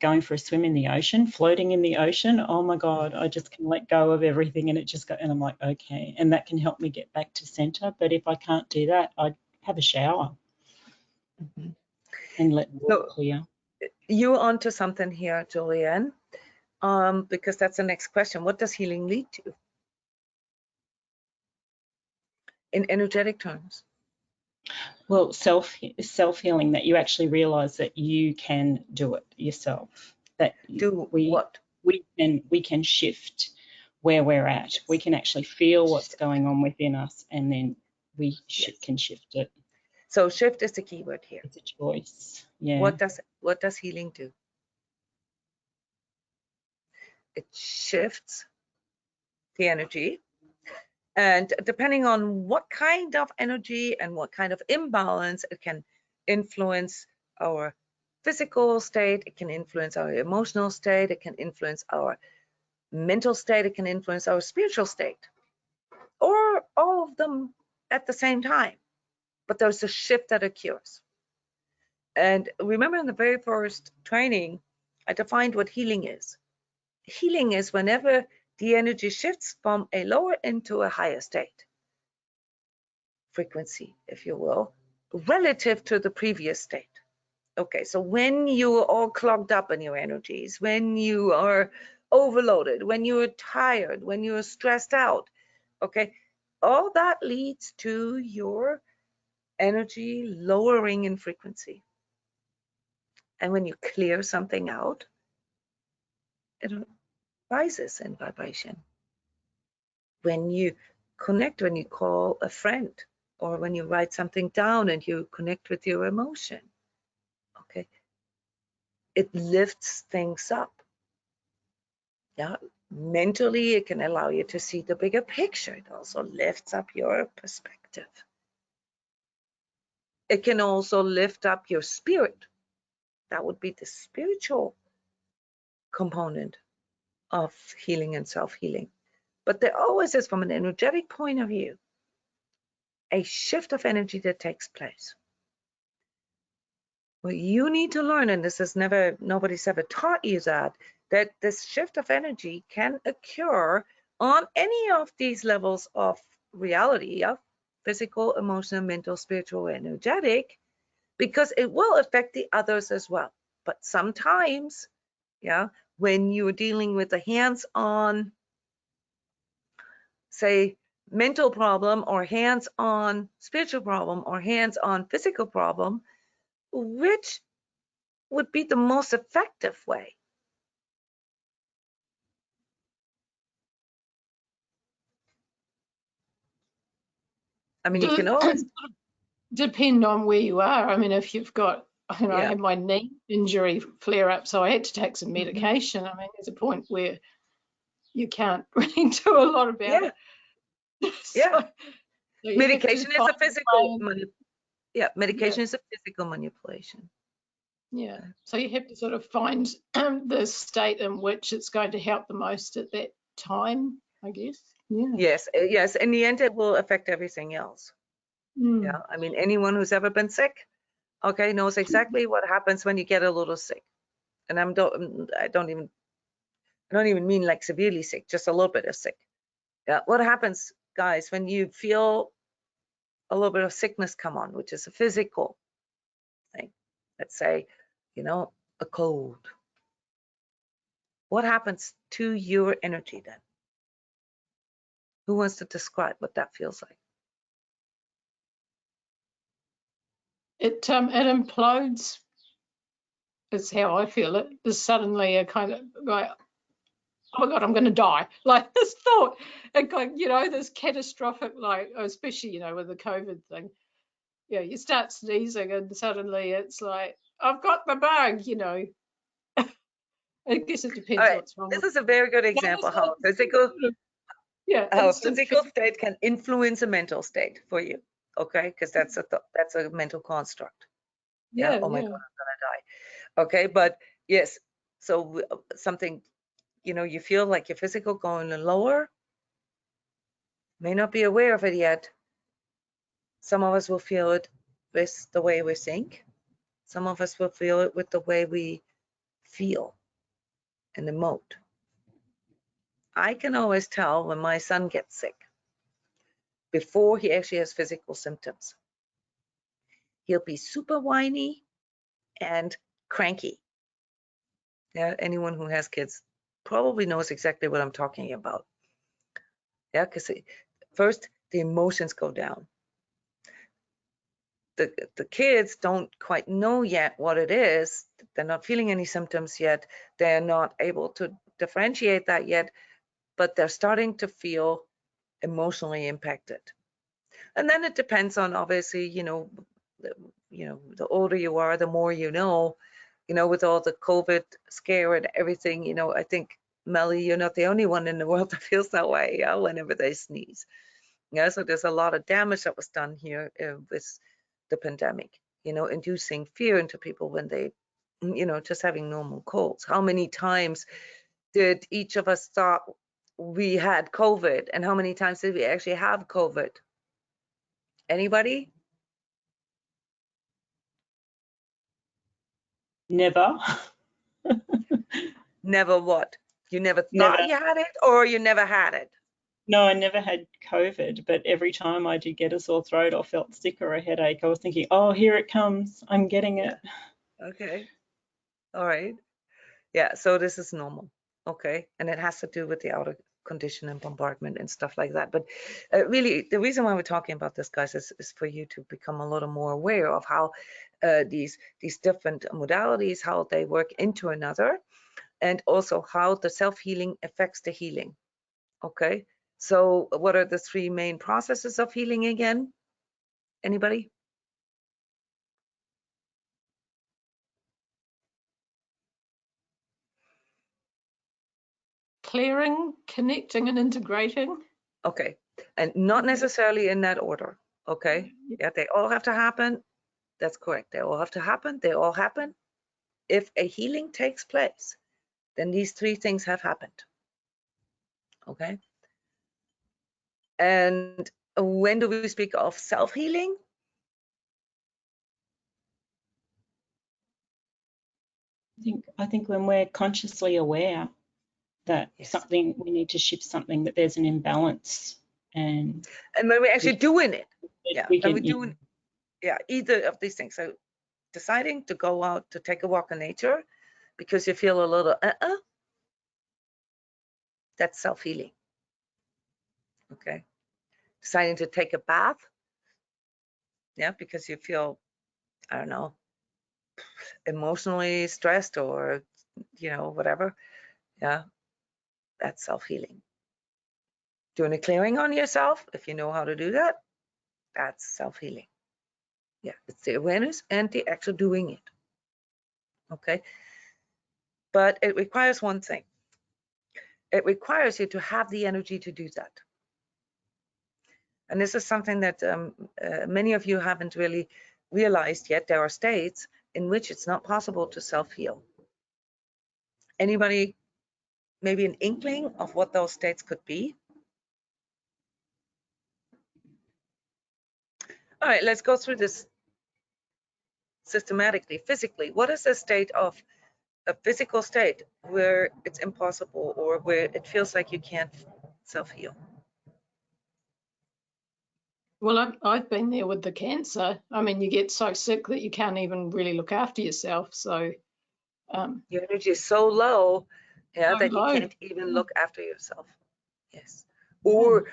going for a swim in the ocean, floating in the ocean, oh my God, I just can let go of everything, and it just go, and I'm like, okay, and that can help me get back to center. But if I can't do that, I have a shower and let the water clear. You're onto something here, Julianne, because that's the next question. What does healing lead to in energetic terms? Well, self-healing, that you actually realize that you can do it yourself, that what? We can shift where we're at. We can actually feel what's going on within us, and then we can shift it. So shift is the key word here. It's a choice. Yeah. What does healing do? It shifts the energy, and depending on what kind of energy and what kind of imbalance, it can influence our physical state, it can influence our emotional state, it can influence our mental state, it can influence our spiritual state, or all of them at the same time, but there's a shift that occurs. And remember, in the very first training, I defined what healing is. Healing is whenever the energy shifts from a lower into a higher state, frequency, if you will, relative to the previous state. Okay, so when you're all clogged up in your energies, when you are overloaded, when you're tired, when you're stressed out, okay, all that leads to your energy lowering in frequency. And when you clear something out, it rises in vibration. When you connect, when you call a friend, or when you write something down and you connect with your emotion, okay, it lifts things up. Yeah, mentally, it can allow you to see the bigger picture. It also lifts up your perspective. It can also lift up your spirit. That would be the spiritual component of healing and self-healing. But there always is, from an energetic point of view, a shift of energy that takes place. What you need to learn, and this is nobody's ever taught you that this shift of energy can occur on any of these levels of reality, of physical, emotional, mental, spiritual, energetic, because it will affect the others as well. But sometimes, yeah, when you're dealing with a hands-on, say, mental problem, or hands-on spiritual problem, or hands-on physical problem, which would be the most effective way? I mean, you can always depend on where you are. I mean, if you've got, I yeah. had my knee injury flare up, so I had to take some medication. I mean, there's a point where you can't really do a lot about it. Yeah. So Medication is a physical medication Yeah. is a physical manipulation. Yeah. So you have to sort of find the state in which it's going to help the most at that time, I guess. Yeah. Yes. In the end, it will affect everything else. Mm. Yeah. I mean, anyone who's ever been sick, okay, knows exactly what happens when you get a little sick. And I don't even mean like severely sick, just a little bit of sick. Yeah. What happens, guys, when you feel a little bit of sickness come on, which is a physical thing? Let's say, a cold. What happens to your energy then? Who wants to describe what that feels like? It implodes. Is how I feel it. There's suddenly a kind of like, oh my God, I'm going to die. Like this thought, and this catastrophic, like, especially, with the COVID thing. Yeah, you start sneezing and suddenly it's like, I've got the bug. I guess it depends what's wrong. This is a very good example how a physical state can influence a mental state for you. Okay, because that's a mental construct. Yeah. Oh my God, I'm gonna die. Okay, but yes. So something, you feel like your physical going lower. May not be aware of it yet. Some of us will feel it with the way we think. Some of us will feel it with the way we feel and emote. I can always tell when my son gets sick before he actually has physical symptoms. He'll be super whiny and cranky. Yeah, anyone who has kids probably knows exactly what I'm talking about. Yeah, because first the emotions go down. The kids don't quite know yet what it is. They're not feeling any symptoms yet. They're not able to differentiate that yet, but they're starting to feel emotionally impacted. And then it depends on, obviously, the older you are, the more with all the COVID scare and everything, I think, Melly, you're not the only one in the world that feels that way, yeah, whenever they sneeze. Yeah, so there's a lot of damage that was done here with the pandemic, inducing fear into people when they, just having normal colds. How many times did each of us thought we had COVID, and how many times did we actually have COVID? Anybody? Never. Never what? You never Never. thought you had it, or you never had it? No, I never had COVID, but every time I did get a sore throat or felt sick or a headache, I was thinking, oh, here it comes. I'm getting it. Okay. All right. Yeah, so this is normal. Okay. And it has to do with the outer condition and bombardment and stuff like that. But really, the reason why we're talking about this, guys, is for you to become a little more aware of how these different modalities, how they work into another, and also how the self-healing affects the healing. Okay. So what are the three main processes of healing again? Anybody? Clearing, connecting, and integrating. Okay. And not necessarily in that order. Okay. Yeah, they all have to happen. That's correct. They all have to happen. They all happen. If a healing takes place, then these three things have happened. Okay. And when do we speak of self-healing? I think when we're consciously aware that something, we need to shift something, that there's an imbalance, and when we're actually doing it. Yeah. When we're doing, either of these things. So deciding to go out to take a walk in nature because you feel a little that's self-healing. Okay. Deciding to take a bath, because you feel, I don't know, emotionally stressed or whatever, that's self-healing. Doing a clearing on yourself, if you know how to do that, that's self-healing. It's the awareness and the actual doing it. Okay. But it requires one thing. It requires you to have the energy to do that. And this is something that many of you haven't really realized yet. There are states in which it's not possible to self-heal. Anybody, maybe an inkling of what those states could be? All right, let's go through this systematically. Physically, what is the state of a physical state where it's impossible or where it feels like you can't self-heal? Well, I've been there with the cancer. I mean, you get so sick that you can't even really look after yourself. So your energy is so low, so that low. you can't even look after yourself. Yes. Or,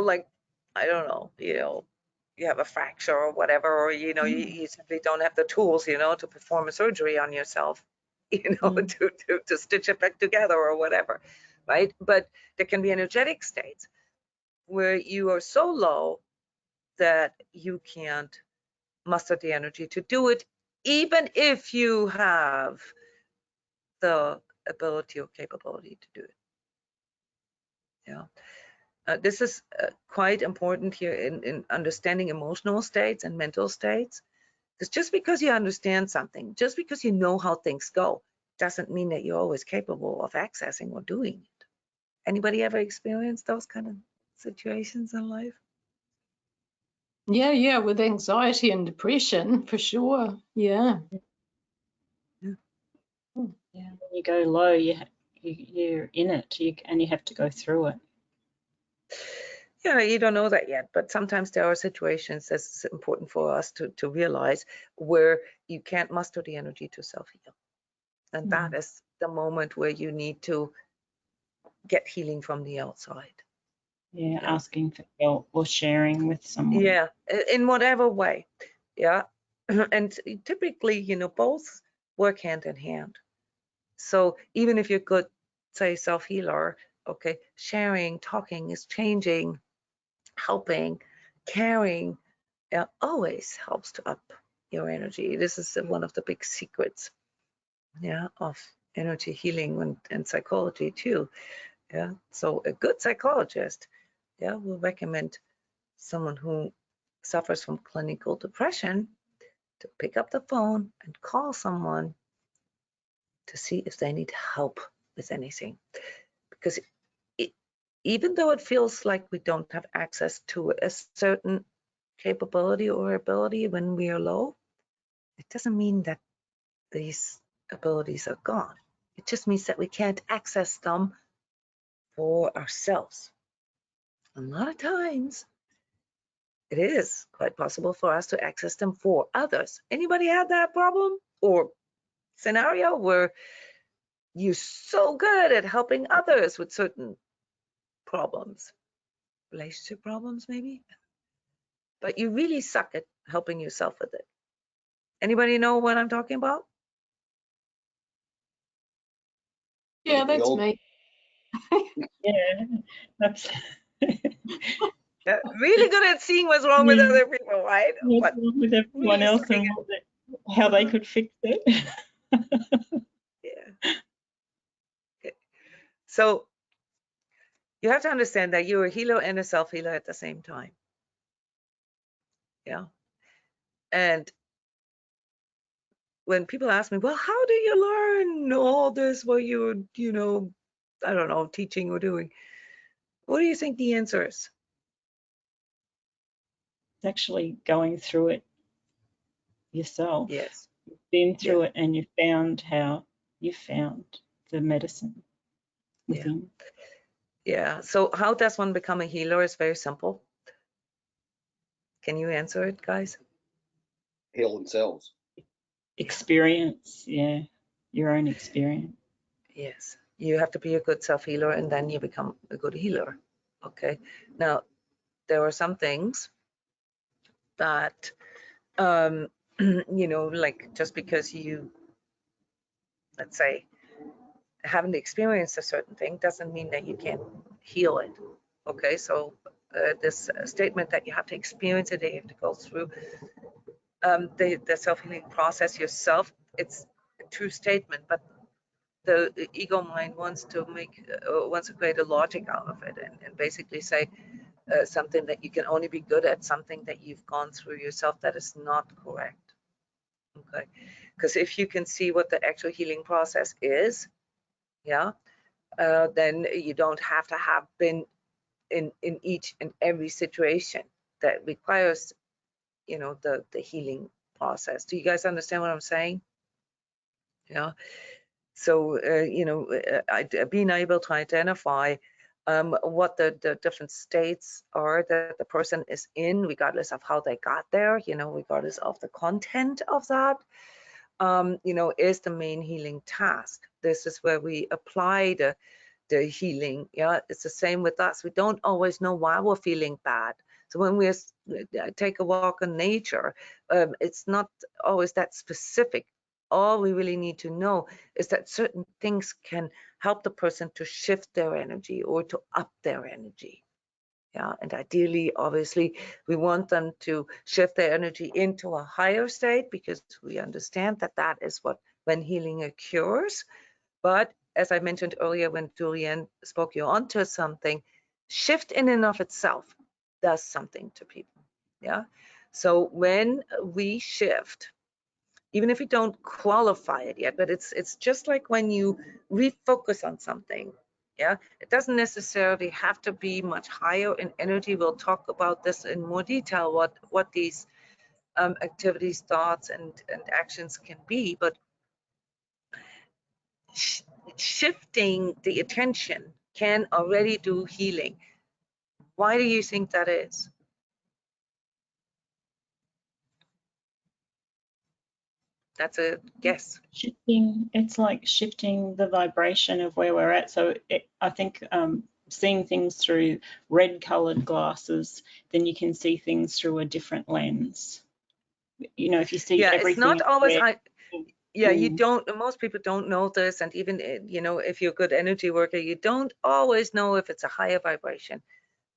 like, I don't know, you have a fracture or whatever, or, you simply don't have the tools, to perform a surgery on yourself, to stitch it back together or whatever, right? But there can be energetic states where you are so low that you can't muster the energy to do it, even if you have the ability or capability to do it. This is quite important here in understanding emotional states and mental states. Because just because you understand something, just because you know how things go, doesn't mean that you're always capable of accessing or doing it. Anybody ever experienced those kind of situations in life? Yeah, with anxiety and depression, for sure. Yeah. When you go low, you're in it, and you have to go through it. You don't know that yet, but sometimes there are situations that's important for us to realize where you can't muster the energy to self-heal. And that is the moment where you need to get healing from the outside. Yeah, asking for help or sharing with someone. Yeah, in whatever way. Yeah. And typically, both work hand in hand. So even if you're good, say, self-healer, okay, sharing, talking, is changing, helping, caring, always helps to up your energy. This is one of the big secrets, of energy healing and psychology too. So a good psychologist, will recommend someone who suffers from clinical depression to pick up the phone and call someone to see if they need help with anything. Because even though it feels like we don't have access to a certain capability or ability when we are low, it doesn't mean that these abilities are gone. It just means that we can't access them for ourselves. A lot of times, it is quite possible for us to access them for others. Anybody had that problem or scenario where you're so good at helping others with certain problems, relationship problems maybe, but you really suck at helping yourself with it? Anybody know what I'm talking about? Yeah, that's me. Yeah, that's Yeah, really good at seeing what's wrong with other people, right? what's But wrong with everyone really else sucking and how they could fix it. Yeah. Okay. So you have to understand that you're a healer and a self-healer at the same time. Yeah. And when people ask me, well, how do you learn all this while you're, I don't know, teaching or doing? What do you think the answer is? It's actually going through it yourself. Yes. You've been through it and you found how you found the medicine within. Yeah. So how does one become a healer? It's very simple. Can you answer it, guys? Heal themselves. Experience, yeah, your own experience. Yes. You have to be a good self-healer and then you become a good healer. Okay. Now, there are some things that, like just because you, let's say, haven't experienced a certain thing doesn't mean that you can't heal it. Okay. So this statement that you have to experience it, you have to go through the self-healing process yourself, it's a true statement, but the ego mind wants to create a logic out of it and basically say something that you can only be good at, something that you've gone through yourself. That is not correct. Okay, because if you can see what the actual healing process is, yeah, then you don't have to have been in each and every situation that requires, the healing process. Do you guys understand what I'm saying? Yeah. So, being able to identify what the different states are that the person is in, regardless of how they got there, regardless of the content of that, is the main healing task. This is where we apply the healing. Yeah, it's the same with us. We don't always know why we're feeling bad. So when we take a walk in nature, it's not always that specific. All we really need to know is that certain things can help the person to shift their energy or to up their energy. Yeah, and ideally, obviously, we want them to shift their energy into a higher state because we understand that that is when healing occurs. But as I mentioned earlier, when Julianne spoke you onto something, shift in and of itself does something to people. Yeah. So when we shift, even if you don't qualify it yet, but it's just like when you refocus on something. Yeah, it doesn't necessarily have to be much higher in energy. We'll talk about this in more detail, what these activities, thoughts, and actions can be, but shifting the attention can already do healing. Why do you think that is? That's a guess. Shifting, it's like shifting the vibration of where we're at. So I think seeing things through red colored glasses, then you can see things through a different lens. If you see everything. It's not always, red, you don't, most people don't know this. And even, if you're a good energy worker, you don't always know if it's a higher vibration.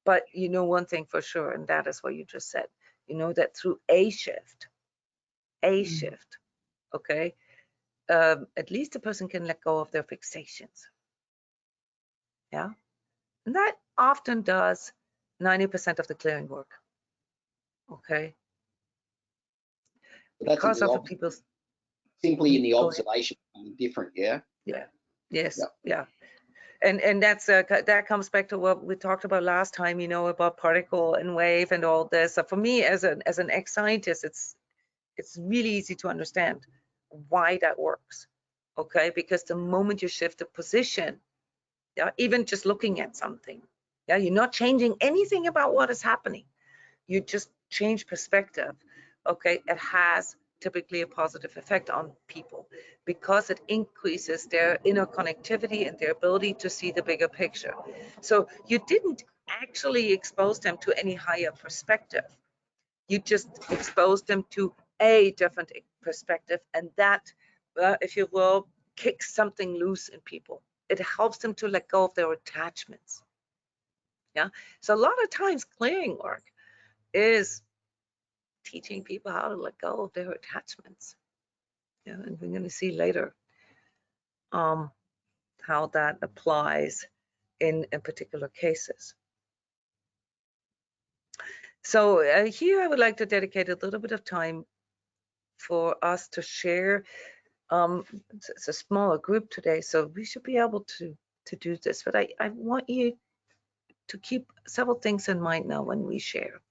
But you know one thing for sure, and that is what you just said. You know that through a shift, okay, at least a person can let go of their fixations. Yeah, and that often does 90% of the clearing work. Okay, because of the people's simply in the observation different. Yeah. Yes. Yeah. And that's that comes back to what we talked about last time, you know, about particle and wave and all this. So for me, as an ex-scientist, it's really easy to understand why that works. Okay, because the moment you shift the position, yeah, even just looking at something, yeah, you're not changing anything about what is happening. You just change perspective. Okay, it has typically a positive effect on people because it increases their inner connectivity and their ability to see the bigger picture. So you didn't actually expose them to any higher perspective. You just exposed them to a different perspective, and that, if you will, kicks something loose in people. It helps them to let go of their attachments. Yeah. So a lot of times clearing work is teaching people how to let go of their attachments. Yeah, and we're going to see later how that applies in particular cases. So here I would like to dedicate a little bit of time for us to share. It's a smaller group today, so we should be able to do this. But I want you to keep several things in mind now when we share.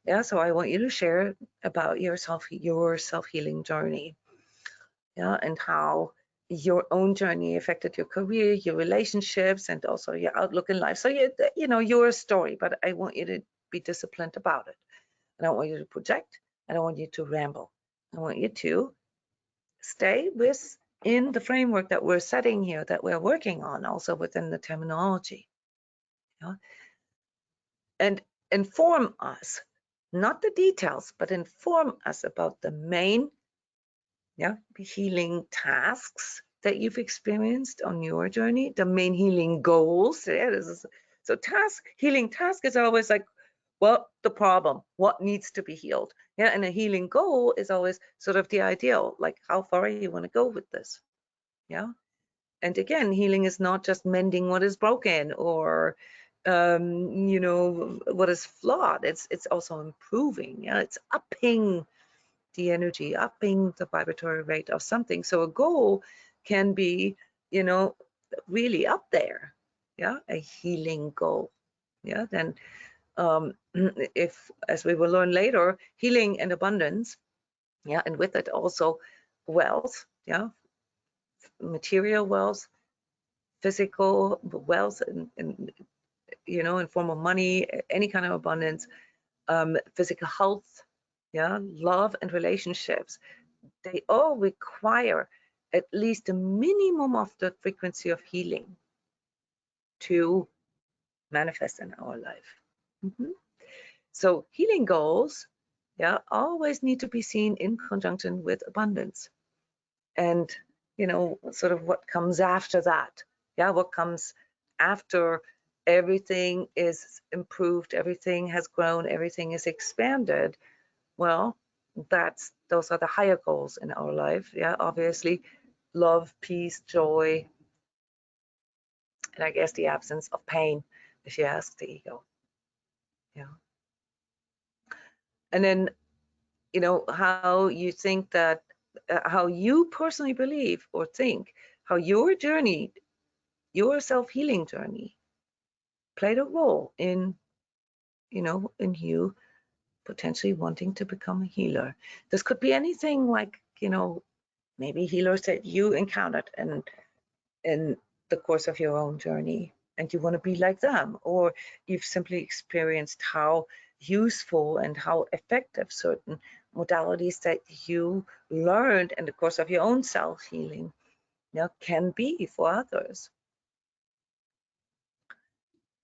Yeah, so I want you to share about your self-healing journey. Yeah, and how your own journey affected your career, your relationships, and also your outlook in life. So you know your story, but I want you to be disciplined about it. I don't want you to project. I don't want you to ramble. I want you to stay within the framework that we're setting here, that we're working on, also within the terminology. Yeah? And inform us, not the details, but inform us about the main healing tasks that you've experienced on your journey, the main healing goals. Yeah, so healing task is always like, well, the problem, what needs to be healed. Yeah, and a healing goal is always sort of the ideal, like how far you want to go with this. Yeah, and again, healing is not just mending what is broken or you know, what is flawed. It's also improving. Yeah, it's upping the energy, upping the vibratory rate of something. So a goal can be, you know, really up there. Yeah, a healing goal. Yeah, then if, as we will learn later, healing and abundance, yeah, and with it also wealth, yeah, material wealth, physical wealth, and you know, in form of money, any kind of abundance, physical health, yeah, love and relationships, they all require at least a minimum of the frequency of healing to manifest in our life. So healing goals, yeah, always need to be seen in conjunction with abundance. And, you know, sort of what comes after that. Yeah, what comes after everything is improved, everything has grown, everything is expanded. Well, those are the higher goals in our life. Yeah, obviously, love, peace, joy, and I guess the absence of pain, if you ask the ego. Yeah. And then, you know, how you think that, how you personally believe or think, how your journey, your self-healing journey played a role in, you know, in you potentially wanting to become a healer. This could be anything like, you know, maybe healers that you encountered and in the course of your own journey and you want to be like them, or you've simply experienced how useful and how effective certain modalities that you learned in the course of your own self-healing, you know, can be for others.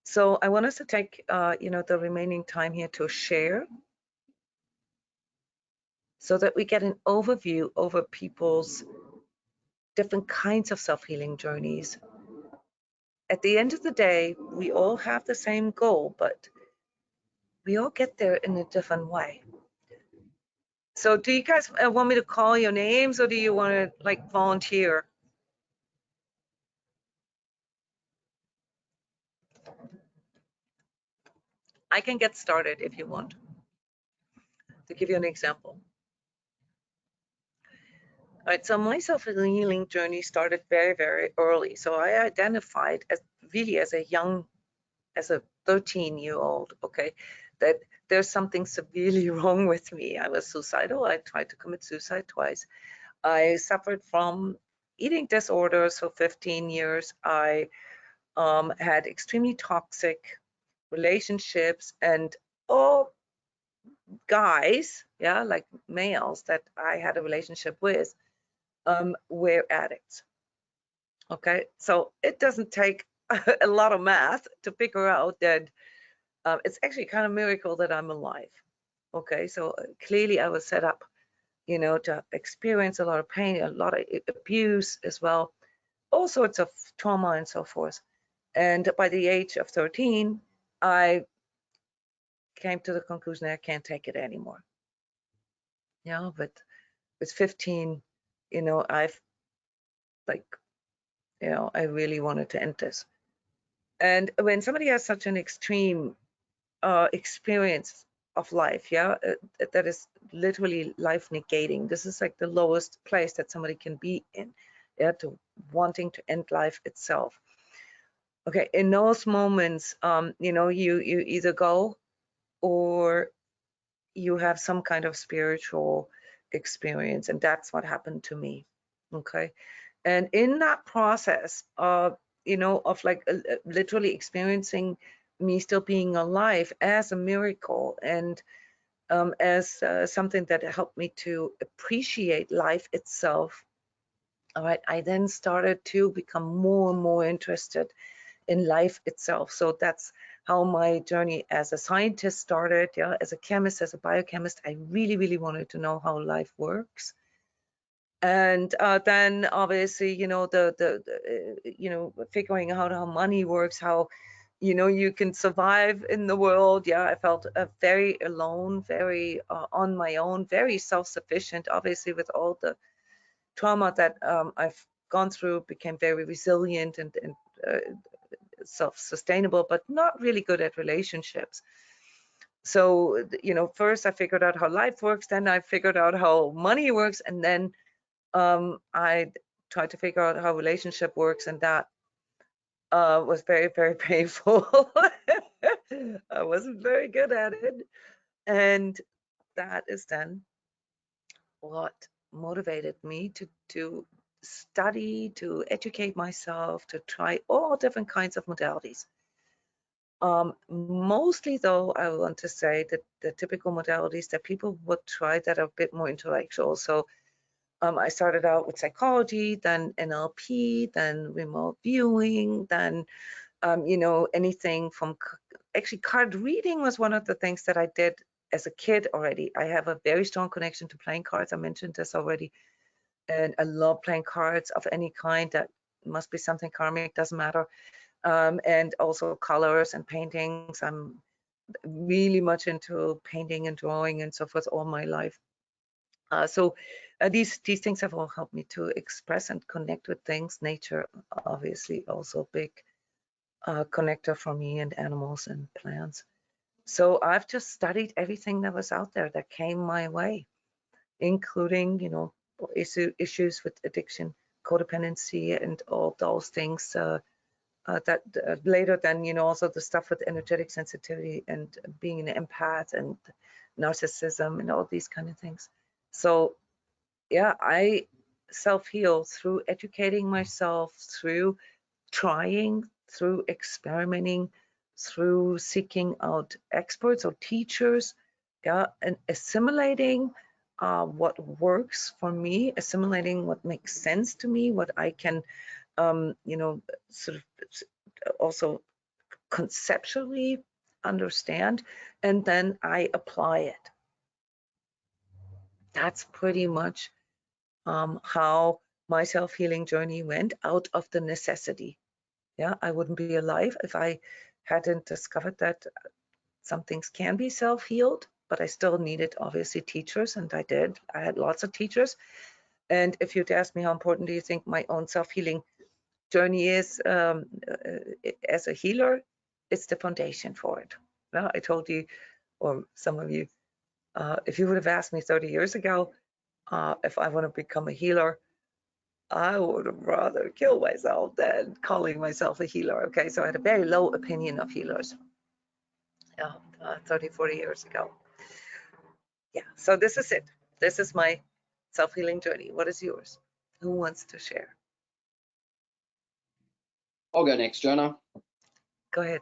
So I want us to take you know, the remaining time here to share so that we get an overview over people's different kinds of self-healing journeys. At the end of the day, we all have the same goal, but we all get there in a different way. So do you guys want me to call your names, or do you want to like volunteer? I can get started if you want, to give you an example. All right, so my self-healing journey started very, very early. So I identified as really as a 13-year-old, okay, that there's something severely wrong with me. I was suicidal. I tried to commit suicide twice. I suffered from eating disorders for 15 years. I had extremely toxic relationships, and all guys, yeah, like males that I had a relationship with, were addicts. Okay, so it doesn't take a lot of math to figure out that it's actually kind of a miracle that I'm alive. Okay, so clearly I was set up, you know, to experience a lot of pain, a lot of abuse as well, all sorts of trauma and so forth. And by the age of 13, I came to the conclusion that I can't take it anymore. Yeah, but with 15, you know, I've like, you know, I really wanted to end this. And when somebody has such an extreme experience of life, yeah, that is literally life negating. This is like the lowest place that somebody can be in, yeah, to wanting to end life itself. Okay, in those moments, you know, you either go or you have some kind of spiritual experience, and that's what happened to me. Okay, and in that process of, you know, of like literally experiencing me still being alive as a miracle, and as something that helped me to appreciate life itself. All right, I then started to become more and more interested in life itself. So that's how my journey as a scientist started. Yeah, as a chemist, as a biochemist, I really, really wanted to know how life works. And then obviously, you know, you know, figuring out how money works, how, you know, you can survive in the world. Yeah, I felt very alone, very on my own, very self-sufficient. Obviously, with all the trauma that I've gone through, became very resilient and self-sustainable, but not really good at relationships. So, you know, first I figured out how life works, then I figured out how money works, and then I tried to figure out how relationship works, and that was very, very painful. I wasn't very good at it. And that is then what motivated me to study, to educate myself, to try all different kinds of modalities. Mostly though, I want to say that the typical modalities that people would try that are a bit more intellectual. So I started out with psychology, then NLP, then remote viewing, then, you know, anything from, actually card reading was one of the things that I did as a kid already. I have a very strong connection to playing cards. I mentioned this already. And I love playing cards of any kind. That must be something karmic, doesn't matter. And also colors and paintings. I'm really much into painting and drawing and so forth all my life. So these things have all helped me to express and connect with things. Nature, obviously, also a big connector for me, and animals and plants. So I've just studied everything that was out there that came my way, including, you know, issues with addiction, codependency, and all those things. That later then, you know, also the stuff with energetic sensitivity and being an empath and narcissism and all these kind of things. So yeah, I self-heal through educating myself, through trying, through experimenting, through seeking out experts or teachers, yeah, and assimilating what works for me, assimilating what makes sense to me, what I can, you know, sort of also conceptually understand, and then I apply it. That's pretty much how my self-healing journey went, out of the necessity. Yeah, I wouldn't be alive if I hadn't discovered that some things can be self-healed, but I still needed obviously teachers, and I did. I had lots of teachers. And if you'd ask me how important do you think my own self-healing journey is as a healer, it's the foundation for it. Well, I told you, or some of you, if you would have asked me 30 years ago if I want to become a healer, I would have rather kill myself than calling myself a healer. Okay, so I had a very low opinion of healers 30, 40 years ago. Yeah, so this is it. This is my self-healing journey. What is yours? Who wants to share? I'll go next, Jona. Go ahead.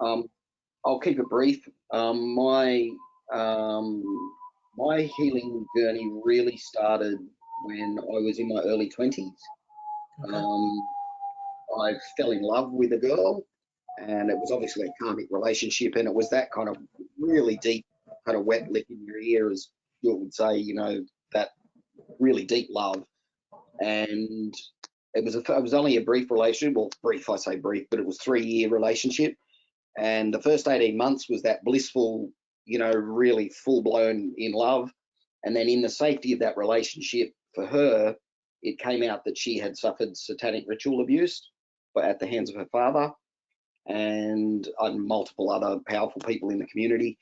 I'll keep it brief. My healing journey really started when I was in my early 20s. I fell in love with a girl, and it was obviously a karmic relationship, and it was that kind of really deep, kind of wet lip in your ear, as you would say, you know, that really deep love. And it was only a brief relationship. Well, brief, I say brief, but it was 3-year relationship. And the first 18 months was that blissful, you know, really full blown in love. And then in the safety of that relationship, for her, it came out that she had suffered satanic ritual abuse at the hands of her father and multiple other powerful people in the community.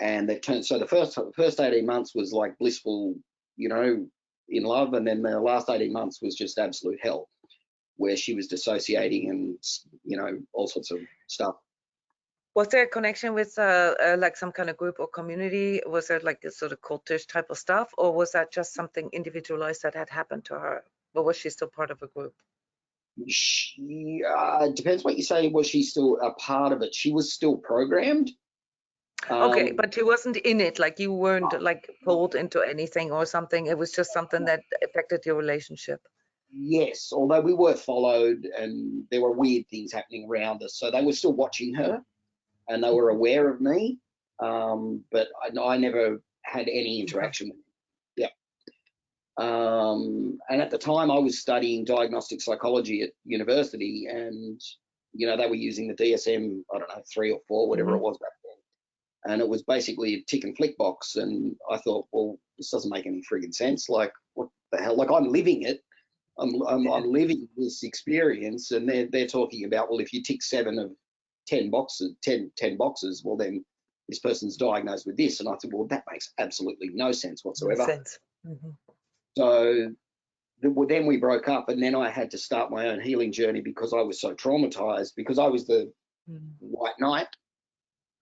And they turned, so the first 18 months was like blissful, you know, in love. And then the last 18 months was just absolute hell, where she was dissociating and, you know, all sorts of stuff. Was there a connection with like some kind of group or community? Was there like this sort of cultish type of stuff, or was that just something individualized that had happened to her? But was she still part of a group? She depends what you say. Was she still a part of it? She was still programmed. Okay, but she wasn't in it, like you weren't like pulled into anything or something. It was just something that affected your relationship. Yes, although we were followed and there were weird things happening around us, so they were still watching her and they were aware of me, but I never had any interaction with them. And at the time I was studying diagnostic psychology at university, and you know, they were using the DSM, I don't know, 3 or 4, whatever it was back then, and it was basically a tick and flick box. And I thought, well, this doesn't make any friggin' sense. Like, what the hell? Like, I'm living it. I'm living this experience, and they're talking about, well, if you tick 7 of 10 boxes, 10 boxes, well, then this person's diagnosed with this. And I thought, well, that makes absolutely no sense whatsoever. No sense. So then we broke up, and then I had to start my own healing journey because I was so traumatized, because I was the white knight.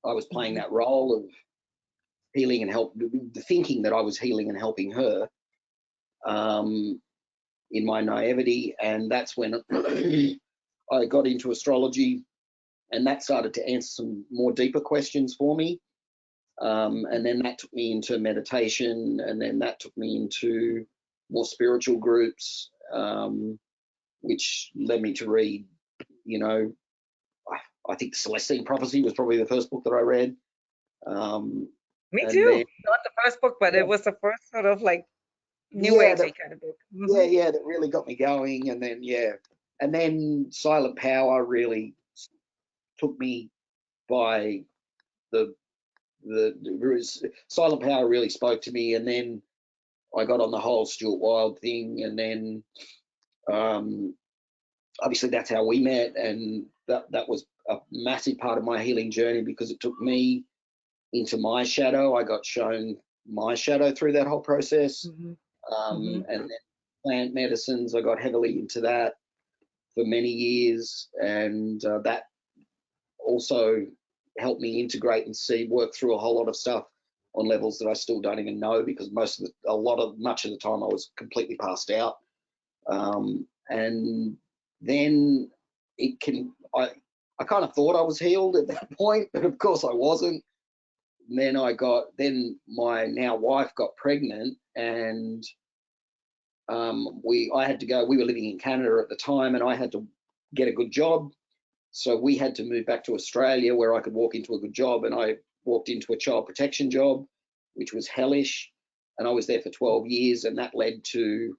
I was playing that role of healing and help, the thinking that I was healing and helping her in my naivety. And that's when I got into astrology, and that started to answer some more deeper questions for me. And then that took me into meditation, and then that took me into more spiritual groups, which led me to read, you know, I think Celestine Prophecy was probably the first book that I read. Me too. Then, not the first book, but it was the first sort of like new agey kind of book. Yeah, that really got me going. And then, and then Silent Power really took me by Silent Power really spoke to me. And then I got on the whole Stuart Wilde thing, and then obviously that's how we met, and that was a massive part of my healing journey, because it took me into my shadow. I got shown my shadow through that whole process. And then plant medicines, I got heavily into that for many years, and that also helped me integrate and work through a whole lot of stuff on levels that I still don't even know, because much of the time I was completely passed out. And then I kind of thought I was healed at that point, but of course I wasn't. And then my now wife got pregnant, and I had to go. We were living in Canada at the time, and I had to get a good job. So we had to move back to Australia where I could walk into a good job, and I walked into a child protection job, which was hellish. And I was there for 12 years, and that led to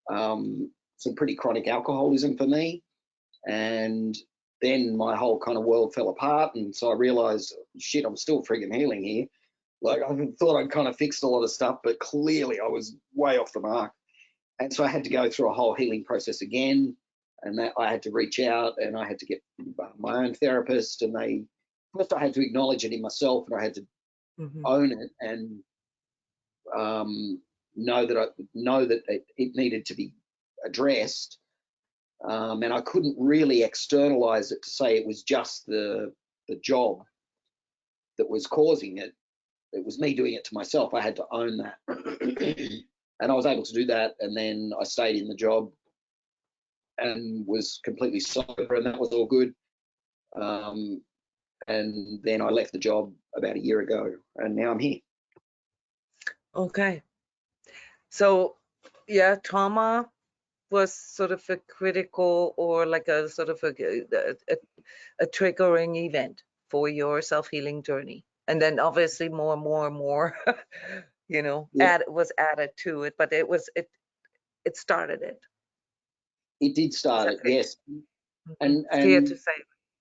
some pretty chronic alcoholism for me. And then my whole kind of world fell apart. And so I realized, shit, I'm still friggin' healing here. Like, I thought I'd kind of fixed a lot of stuff, but clearly I was way off the mark. And so I had to go through a whole healing process again. And that I had to reach out, and I had to get my own therapist. And first I had to acknowledge it in myself, and I had to own it and know that it needed to be addressed. and I couldn't really externalize it to say it was just the job that was causing it. It was me doing it to myself. I had to own that. And I was able to do that, and then I stayed in the job and was completely sober, and that was all good. And then I left the job about a year ago, and now I'm here. Okay. So, yeah, trauma was sort of a critical, or like a sort of a triggering event for your self-healing journey. And then obviously more and more and more, you know, Yeah. was added to it, but it started it. It did start it, yes. And fair to say,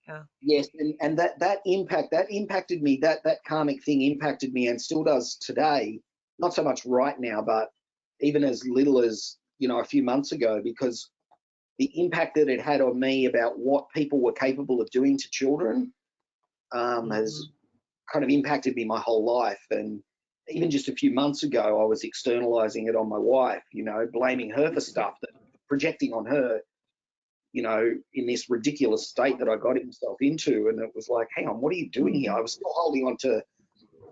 yeah. Yes, and that impacted me. That karmic thing impacted me, and still does today. Not so much right now, but even as little as, you know, a few months ago, because the impact that it had on me about what people were capable of doing to children has kind of impacted me my whole life. And even just a few months ago, I was externalizing it on my wife, you know, blaming her for stuff, that projecting on her, you know, in this ridiculous state that I got himself into. And it was like, hang on, what are you doing here? I was still holding on to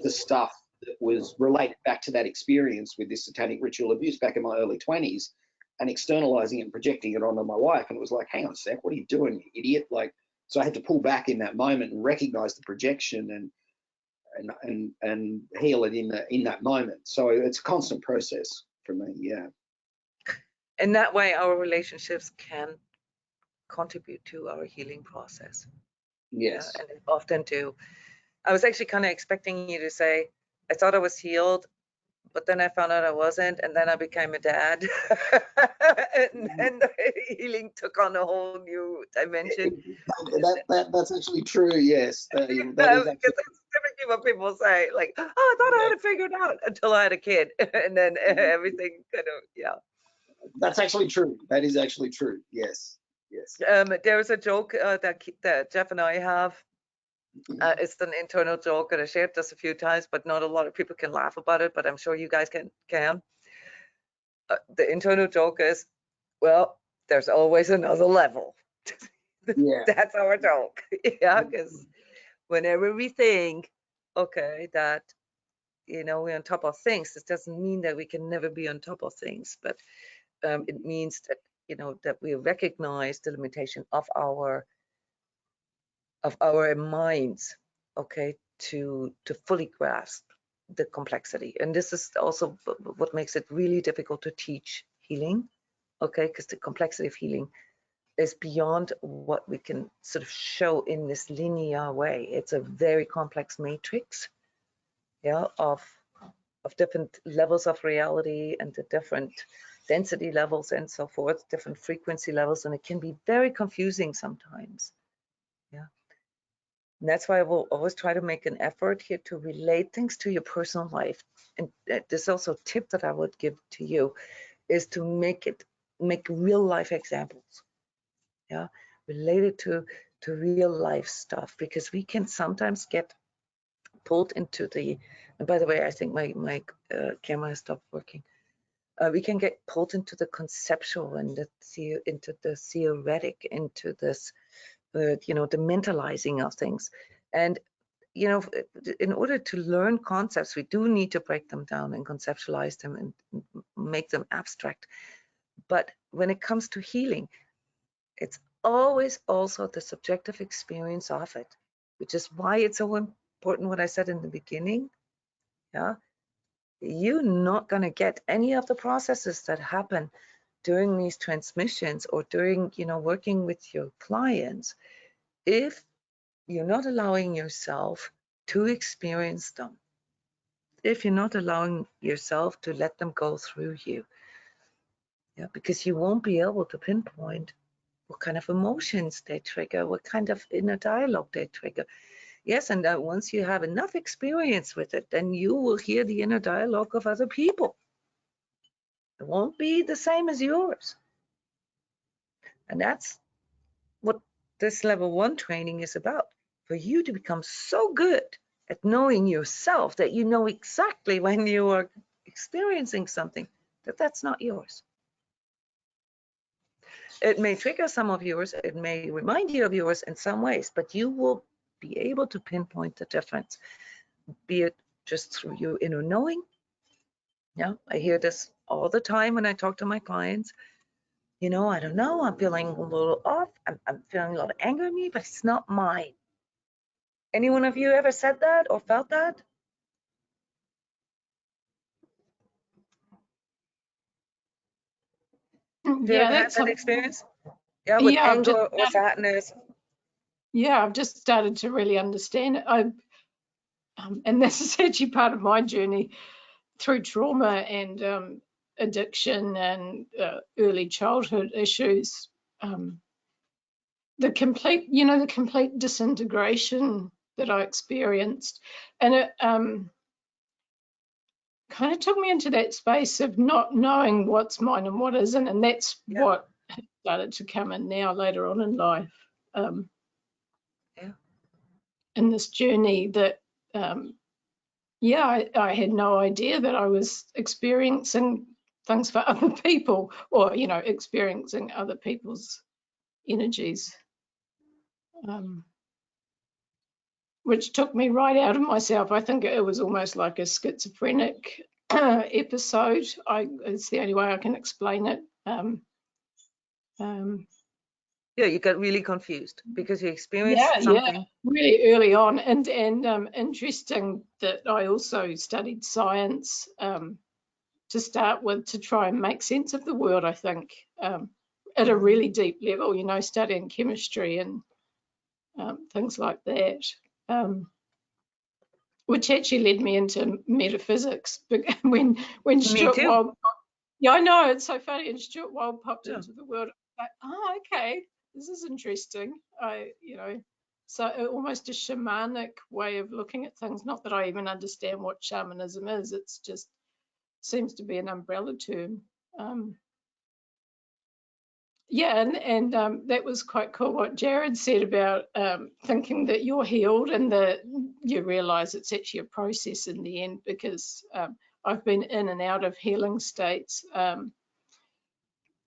the stuff that was related back to that experience with this satanic ritual abuse back in my early 20s, and externalizing it and projecting it onto my wife. And it was like, hang on a sec, what are you doing, you idiot? Like, so I had to pull back in that moment and recognize the projection and heal it in that moment. So it's a constant process for me. Yeah. In that way, our relationships can contribute to our healing process. Yes. And they often do. I was actually kind of expecting you to say, I thought I was healed, but then I found out I wasn't, and then I became a dad. And then the healing took on a whole new dimension. That's actually true, yes. That is Because that's typically what people say, like, oh, I thought I had it figured out until I had a kid. And then everything kind of, yeah. That's actually true. That is actually true, yes. Yes. There's a joke that Jeff and I have. It's an internal joke that I shared just a few times, but not a lot of people can laugh about it, but I'm sure you guys can. The internal joke is, well, there's always another level. Yeah. That's our joke. Yeah, because whenever we think, okay, that, you know, we're on top of things, this doesn't mean that we can never be on top of things, but it means that, you know, that we recognize the limitation of our minds, okay, to fully grasp the complexity. And this is also what makes it really difficult to teach healing, okay, because the complexity of healing is beyond what we can sort of show in this linear way. It's a very complex matrix, yeah, of different levels of reality and the different density levels and so forth, different frequency levels, and it can be very confusing sometimes. Yeah. And that's why I will always try to make an effort here to relate things to your personal life. And there's also a tip that I would give to you is to make real life examples. Yeah, related to real life stuff, because we can sometimes get pulled into the, and by the way, I think my camera has stopped working. We can get pulled into the conceptual and into the theoretic, into this, you know, the mentalizing of things. And, you know, in order to learn concepts, we do need to break them down and conceptualize them and make them abstract. But when it comes to healing, it's always also the subjective experience of it, which is why it's so important what I said in the beginning. Yeah, you're not going to get any of the processes that happen during these transmissions or during, you know, working with your clients if you're not allowing yourself to experience them, if you're not allowing yourself to let them go through you. Yeah, because you won't be able to pinpoint what kind of emotions they trigger, what kind of inner dialogue they trigger. Yes, and once you have enough experience with it, then you will hear the inner dialogue of other people. It won't be the same as yours. And that's what this level 1 training is about, for you to become so good at knowing yourself that you know exactly when you are experiencing something that's not yours. It may trigger some of yours, it may remind you of yours in some ways, but you will be able to pinpoint the difference, be it just through your inner knowing. Yeah, I hear this all the time when I talk to my clients. You know, I don't know, I'm feeling a little off, I'm feeling a lot of anger in me, but it's not mine. Any one of you ever said that or felt that? Have you Yeah, ever had that's that a, experience? Yeah, with yeah, I've just anger or sadness. yeah, I've just started to really understand it. And this is actually part of my journey through trauma and addiction and early childhood issues. The complete disintegration that I experienced, and it kind of took me into that space of not knowing what's mine and what isn't, and that's what started to come in now later on in life. In this journey that I had no idea that I was experiencing things for other people, or experiencing other people's energies, which took me right out of myself. I think it was almost like a schizophrenic episode. It's the only way I can explain it. Yeah, you got really confused because you experienced something. Really early on, and interesting that I also studied science to start with, to try and make sense of the world. I think at a really deep level, studying chemistry and things like that, which actually led me into metaphysics. When Stuart Wilde, I know, it's so funny. And Stuart Wilde popped into the world, like, oh, okay, this is interesting. So almost a shamanic way of looking at things. Not that I even understand what shamanism is. It's just seems to be an umbrella term. And that was quite cool what Jared said about thinking that you're healed and that you realise it's actually a process in the end, because I've been in and out of healing states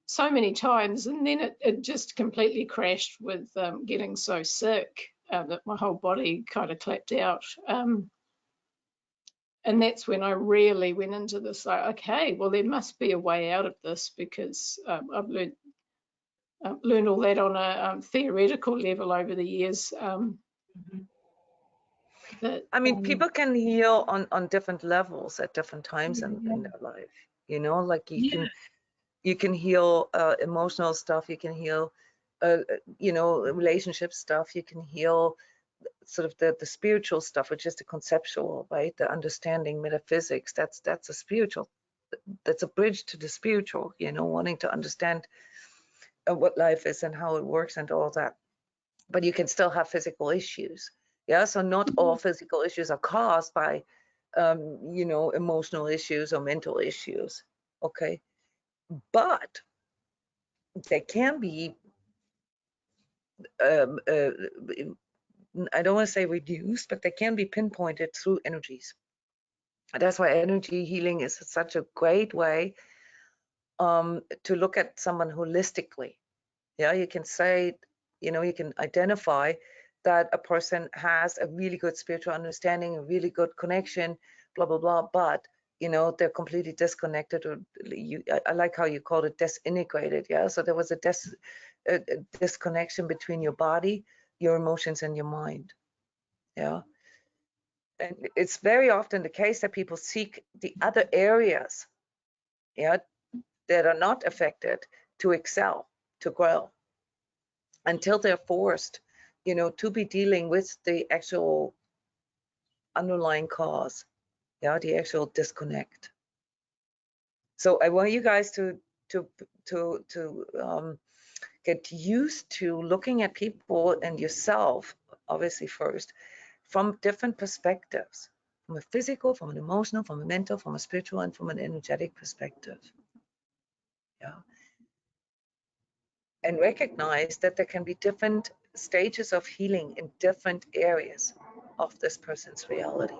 so many times, and then it just completely crashed with getting so sick that my whole body kind of clapped out. And that's when I really went into this, like, okay, well, there must be a way out of this, because I've learned all that on a theoretical level over the years. I mean, people can heal on different levels at different times in their life. Like you can heal emotional stuff, you can heal relationship stuff, you can heal sort of the spiritual stuff, which is the conceptual, right? The understanding, metaphysics, that's a spiritual, that's a bridge to the spiritual, wanting to understand what life is and how it works and all that. But you can still have physical issues. Yeah, so not all physical issues are caused by emotional issues or mental issues. Okay, but they can be I don't want to say reduced, but they can be pinpointed through energies. That's why energy healing is such a great way to look at someone holistically. Yeah, you can say, you can identify that a person has a really good spiritual understanding, a really good connection, blah, blah, blah, but, they're completely disconnected, or I like how you called it disintegrated. Yeah, so there was a disconnection between your body, your emotions, and your mind. Yeah. And it's very often the case that people seek the other areas, that are not affected, to excel, to grow, until they're forced, to be dealing with the actual underlying cause, the actual disconnect. So I want you guys to get used to looking at people and yourself, obviously first, from different perspectives, from a physical, from an emotional, from a mental, from a spiritual, and from an energetic perspective. Yeah. And recognize that there can be different stages of healing in different areas of this person's reality.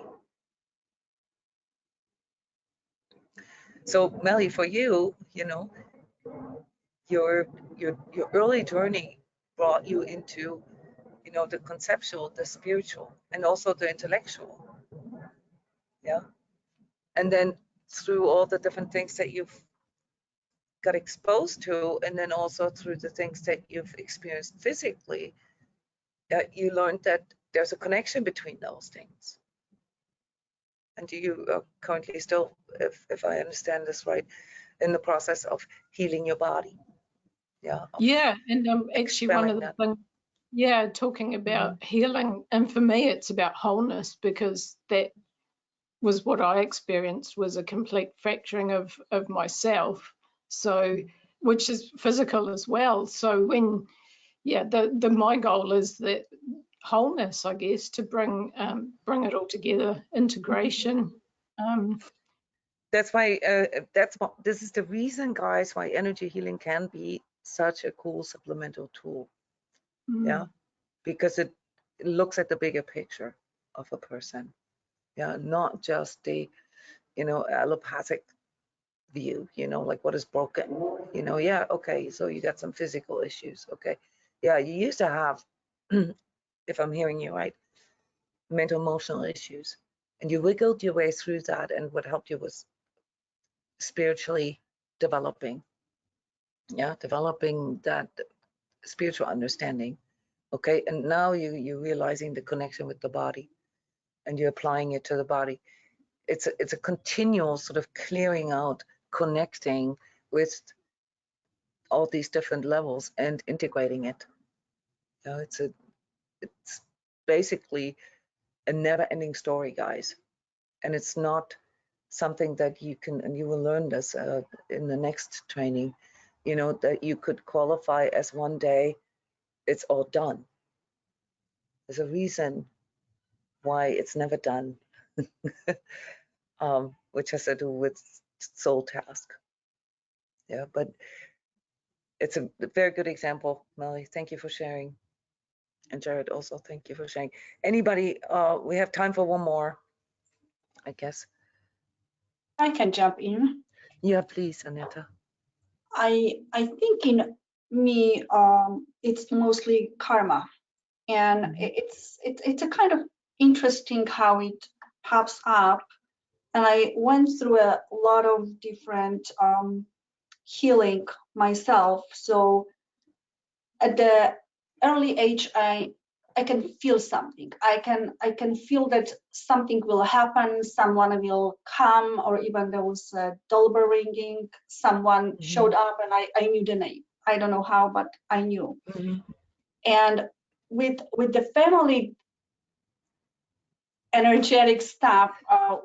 So Melly, for you, your early journey brought you into, you know, the conceptual, the spiritual, and also the intellectual. Yeah. And then through all the different things that you've got exposed to, and then also through the things that you've experienced physically, you learned that there's a connection between those things. And you are currently still, if I understand this right, in the process of healing your body. Yeah. Yeah, and actually one of the things, yeah, talking about healing, and for me it's about wholeness, because that was what I experienced, was a complete fracturing of myself, so which is physical as well. So when, yeah, the my goal is that wholeness, I guess, to bring it all together, integration. That's why this is the reason, guys, why energy healing can be such a cool supplemental tool. Yeah, because it looks at the bigger picture of a person. Yeah, not just the, you know, allopathic view, you know, like what is broken, you know. Yeah, okay, so you got some physical issues. Okay, yeah, you used to have, if I'm hearing you right, mental emotional issues, and you wiggled your way through that, and what helped you was spiritually developing. Yeah, developing that spiritual understanding. Okay, and now you're realizing the connection with the body, and you're applying it to the body. It's a continual sort of clearing out, connecting with all these different levels and integrating it. You know, it's basically a never-ending story, guys, and it's not something that you can, and you will learn this in the next training, you know, that you could qualify as one day it's all done. There's a reason why it's never done, which has to do with soul task. Yeah, but it's a very good example, Melly. Thank you for sharing. And Jared, also, thank you for sharing. Anybody, we have time for one more, I guess. I can jump in. Yeah, please, Aneta. I think in me, it's mostly karma, and it's a kind of interesting how it pops up. And I went through a lot of different healing myself. So at the early age, I can feel something. I can feel that something will happen. Someone will come, or even there was a doorbell ringing. Someone showed up, and I knew the name. I don't know how, but I knew. And with the family energetic stuff,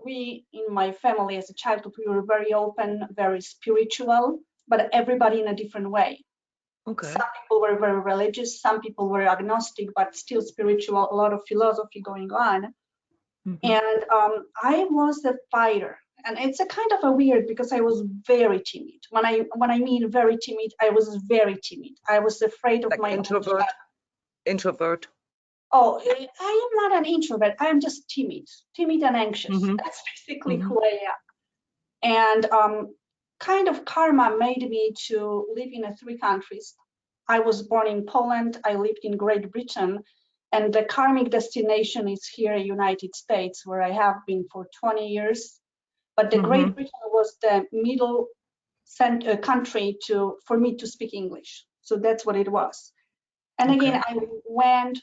we in my family as a childhood, we were very open, very spiritual, but everybody in a different way. Okay. Some people were very religious, some people were agnostic, but still spiritual, a lot of philosophy going on. And I was a fighter. And it's a kind of a weird, because I was very timid. When I mean very timid, I was very timid. I was afraid of like my introvert. Introvert. Oh, I am not an introvert. I am just timid and anxious. That's basically who I am. And kind of karma made me to live in 3 countries. I was born in Poland. I lived in Great Britain, and the karmic destination is here in United States, where I have been for 20 years. But the Great Britain was the middle country for me to speak English. So that's what it was. And again, I went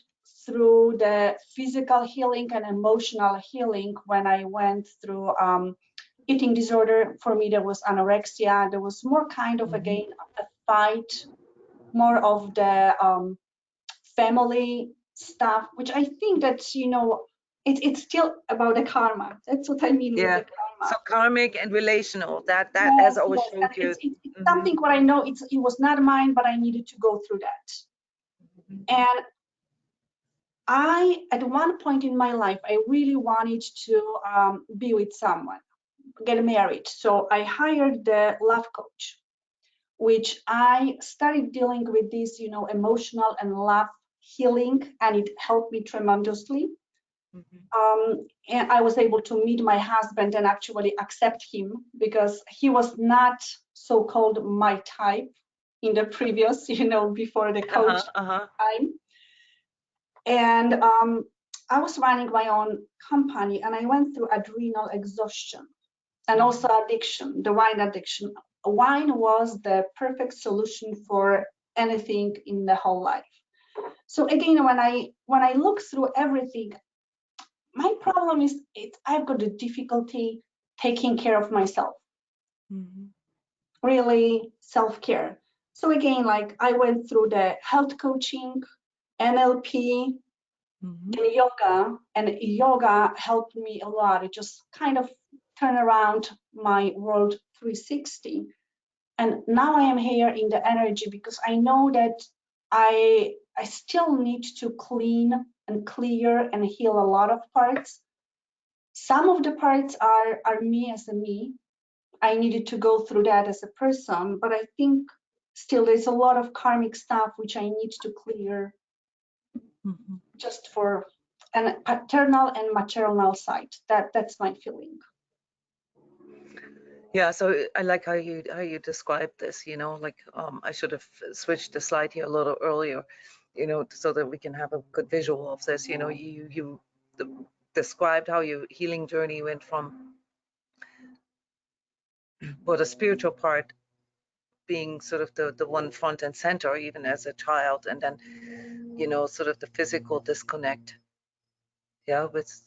through the physical healing and emotional healing when I went through eating disorder. For me, there was anorexia. There was more kind of, again, a fight, more of the family stuff, which I think that, you know, it's still about the karma. That's what I mean with the karma. So karmic and relational, that Yes, has always yes. showed you. It's something what I know it was not mine, but I needed to go through that. And at one point in my life, I really wanted to be with someone, get married. So I hired the love coach, which I started dealing with this, you know, emotional and love healing, and it helped me tremendously. And I was able to meet my husband and actually accept him, because he was not so-called my type in the previous, before the coach time. And I was running my own company, and I went through adrenal exhaustion and also addiction, the wine addiction. Wine was the perfect solution for anything in the whole life. So again, when I look through everything, my problem is I've got a difficulty taking care of myself. Really self-care. So again, like I went through the health coaching, NLP, and yoga helped me a lot. It just kind of turned around my world 360. And now I am here in the energy because I know that I still need to clean and clear and heal a lot of parts. Some of the parts are me as a me. I needed to go through that as a person, but I think still there's a lot of karmic stuff which I need to clear just for an paternal and maternal side. That's my feeling. Yeah, so I like how you describe this, like I should have switched the slide here a little earlier, so that we can have a good visual of this. You described how your healing journey went from, well, the spiritual part being sort of the one front and center, even as a child, and then, sort of the physical disconnect, with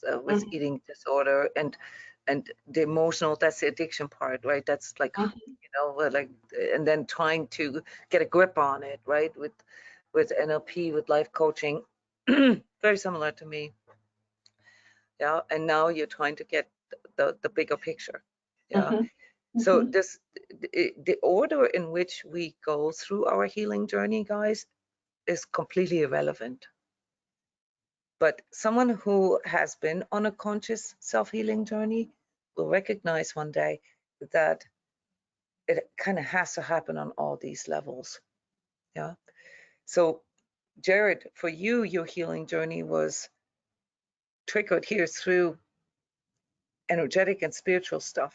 eating disorder, and the emotional, that's the addiction part, right? That's like, like, and then trying to get a grip on it, right? With NLP, with life coaching, very similar to me. Yeah, and now you're trying to get the bigger picture. Yeah. So the order in which we go through our healing journey, guys, is completely irrelevant. But someone who has been on a conscious self-healing journey will recognize one day that it kind of has to happen on all these levels. Yeah. So, Jared, for you, your healing journey was triggered here through energetic and spiritual stuff.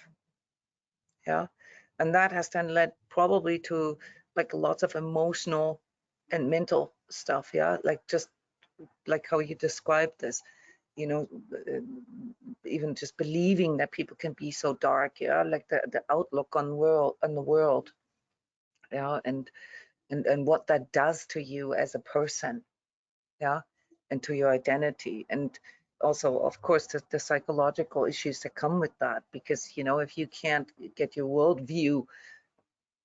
Yeah. And that has then led probably to like lots of emotional and mental stuff. Yeah. Like just like how you described this, even just believing that people can be so dark. Yeah. Like the outlook on the world. Yeah. And what that does to you as a person. Yeah. And to your identity. And also, of course, the psychological issues that come with that, because if you can't get your worldview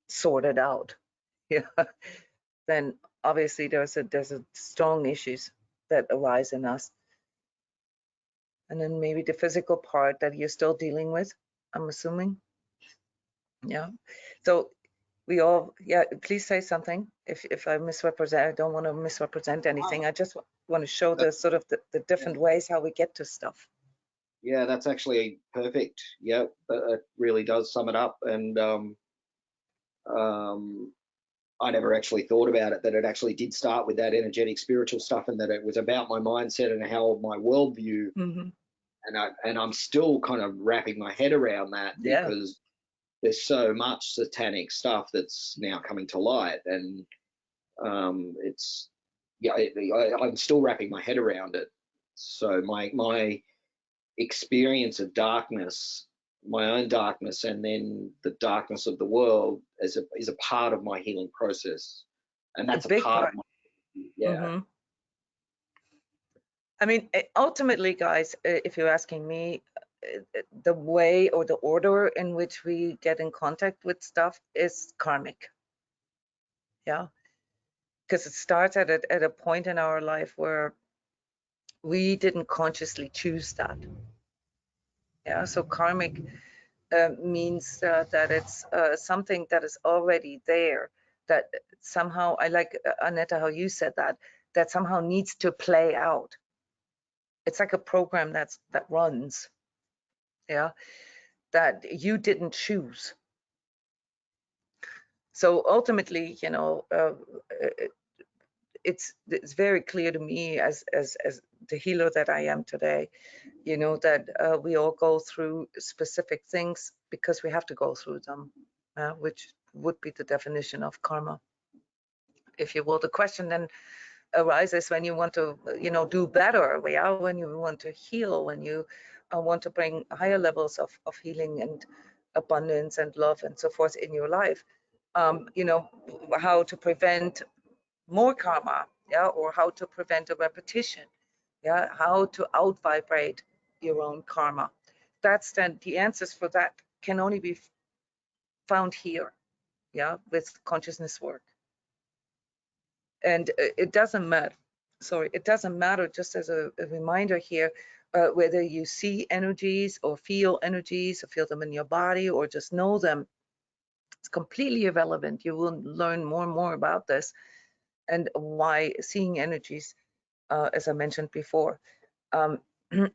sorted out, yeah, then obviously there's a strong issues that arise in us. And then maybe the physical part that you're still dealing with, I'm assuming. Yeah. So we all, yeah, please say something if I misrepresent. I don't want to misrepresent anything. I just want to show the sort of the different ways how we get to stuff. Yeah, that's actually perfect. Yeah, that really does sum it up. And I never actually thought about it, that it actually did start with that energetic spiritual stuff, and that it was about my mindset and how my worldview. And I'm still kind of wrapping my head around that, because there's so much satanic stuff that's now coming to light, and it's I'm still wrapping my head around it. So my experience of darkness, my own darkness, and then the darkness of the world is a part of my healing process, and that's a part of my I mean, ultimately, guys, if you're asking me, the way or the order in which we get in contact with stuff is karmic. Yeah, because it starts at a point in our life where we didn't consciously choose that. Yeah, so karmic means that it's something that is already there, that somehow, I like, Aneta, how you said that somehow needs to play out. It's like a program that runs, yeah, that you didn't choose. So ultimately, it's very clear to me as the healer that I am today, that we all go through specific things because we have to go through them, which would be the definition of karma. if you will. The question then arises when you want to, do better, when you want to heal, when you want to bring higher levels of healing and abundance and love and so forth in your life. How to prevent more karma, or how to prevent a repetition, how to out vibrate your own karma. That's then the answers for that can only be found here, with consciousness work. And it doesn't matter, just as a reminder here, whether you see energies or feel them in your body or just know them. It's completely irrelevant. You will learn more and more about this and why seeing energies, as I mentioned before,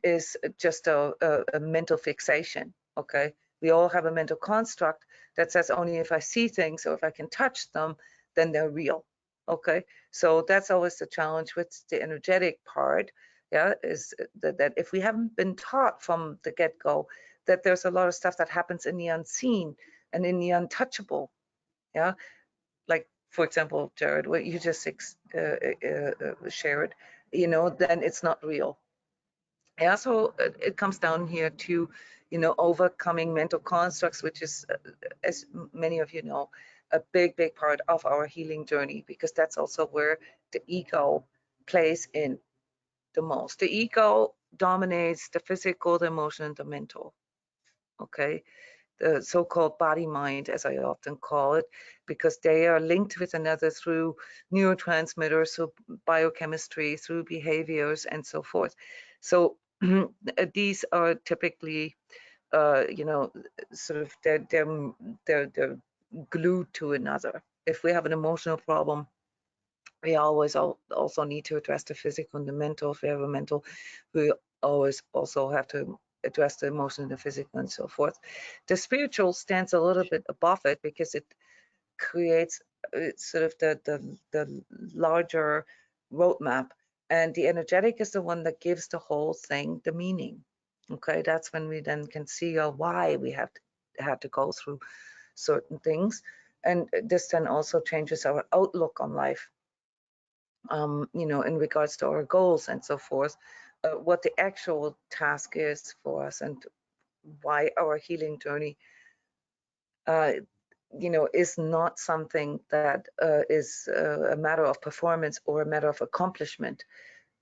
is just a mental fixation. Okay, we all have a mental construct that says only if I see things or if I can touch them, then they're real. Okay, so that's always the challenge with the energetic part. Is that if we haven't been taught from the get-go that there's a lot of stuff that happens in the unseen and in the untouchable, like, for example, Jared, what you just shared, then it's not real. So it comes down here to, overcoming mental constructs, which is, as many of you know, a big part of our healing journey, because that's also where the ego plays in the most. The ego dominates the physical, the emotional, the mental. Okay, the so-called body mind, as I often call it, because they are linked with another through neurotransmitters, through biochemistry, through behaviors, and so forth. So these are typically, sort of they're glued to another. If we have an emotional problem, we always also need to address the physical and the mental. If we have a mental, we always also have to address the emotional, the physical, and so forth. The spiritual stands a little bit above it because it creates sort of the larger roadmap, and the energetic is the one that gives the whole thing the meaning. Okay, that's when we then can see why we had to go through certain things, and this then also changes our outlook on life. In regards to our goals and so forth, what the actual task is for us, and why our healing journey, is not something that is a matter of performance or a matter of accomplishment.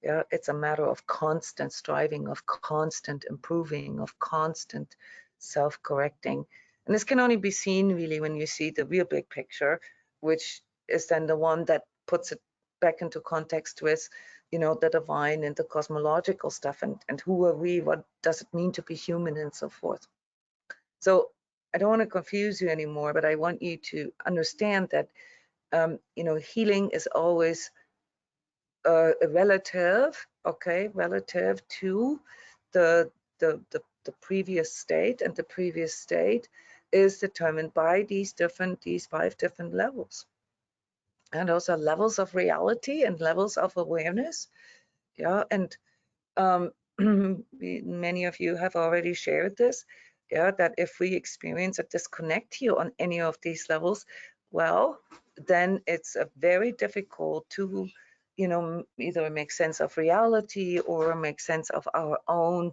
It's a matter of constant striving, of constant improving, of constant self-correcting. And this can only be seen really when you see the real big picture, which is then the one that puts it back into context with, the divine and the cosmological stuff, and who are we, what does it mean to be human, and so forth. So I don't want to confuse you anymore, but I want you to understand that, healing is always relative, okay, relative to the previous state, and the previous state is determined by these 5 different levels. And those are levels of reality and levels of awareness. And many of you have already shared this, that if we experience a disconnect here on any of these levels, well, then it's very difficult to, either make sense of reality or make sense of our own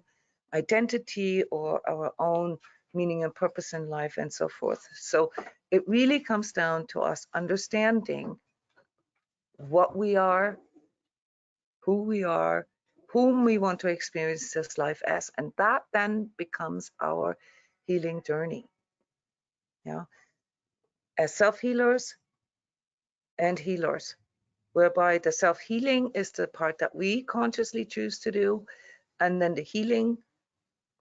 identity or our own meaning and purpose in life, and so forth. So it really comes down to us understanding what we are, who we are, whom we want to experience this life as, and that then becomes our healing journey. As self-healers and healers, whereby the self-healing is the part that we consciously choose to do, and then the healing,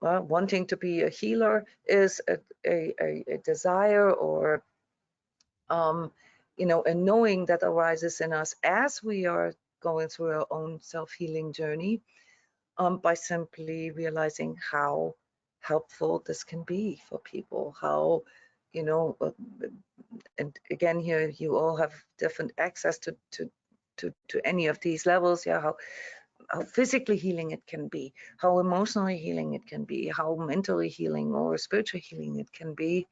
wanting to be a healer, is a desire or a knowing that arises in us as we are going through our own self-healing journey, by simply realizing how helpful this can be for people, how, and again, here you all have different access to any of these levels, how physically healing it can be, how emotionally healing it can be, how mentally healing or spiritual healing it can be,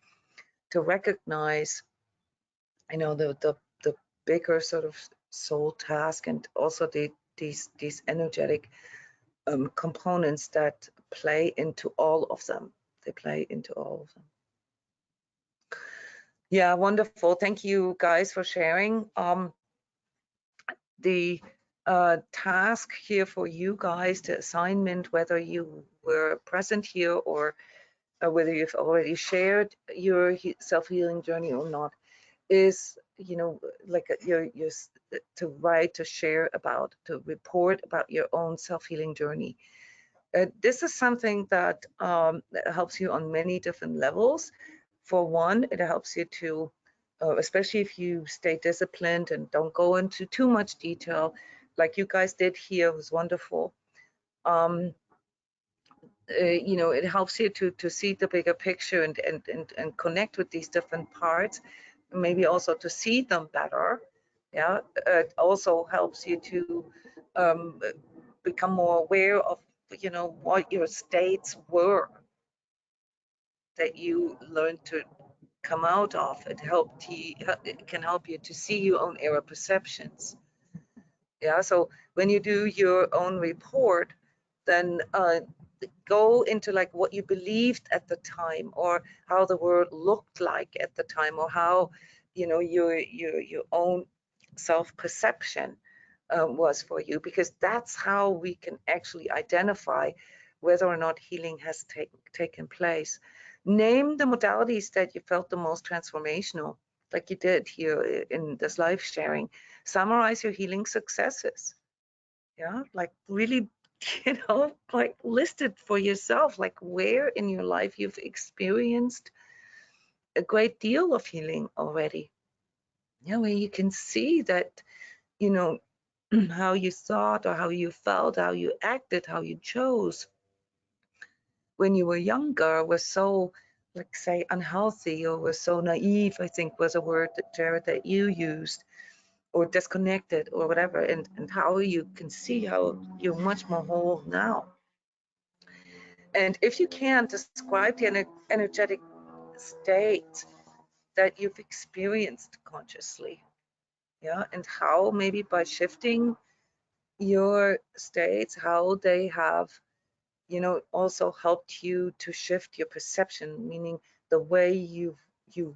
to recognize, the bigger sort of soul task, and also these energetic components that play into all of them. They play into all of them. Yeah, wonderful. Thank you guys for sharing. The task here for you guys, the assignment, whether you were present here or whether you've already shared your self-healing journey or not, is, you know, like your to write, to share about, to report about your own self-healing journey. This is something that helps you on many different levels. For one, it helps you to, especially if you stay disciplined and don't go into too much detail, like you guys did here, was wonderful. You know, it helps you to see the bigger picture and connect with these different parts, maybe also to see them better. Yeah, it also helps you to become more aware of, you know, what your states were that you learned to come out of. It helped you, it can help you to see your own error perceptions. Yeah, so when you do your own report, then go into like what you believed at the time, or how the world looked like at the time, or how, you know, your own self-perception was for you, because that's how we can actually identify whether or not healing has taken place. Name the modalities that you felt the most transformational, like you did here in this live sharing. Summarize your healing successes. Yeah, like really, you know, like list it for yourself, like where in your life you've experienced a great deal of healing already. Yeah, where you can see that, you know, how you thought or how you felt, how you acted, how you chose when you were younger was so, like, say, unhealthy, or was so naive, I think was a word that, Jared, that you used, or disconnected or whatever, and how you can see how you're much more whole now. And if you can, describe the energetic state that you've experienced consciously. Yeah, and how maybe by shifting your states, how they have, you know, also helped you to shift your perception, meaning the way you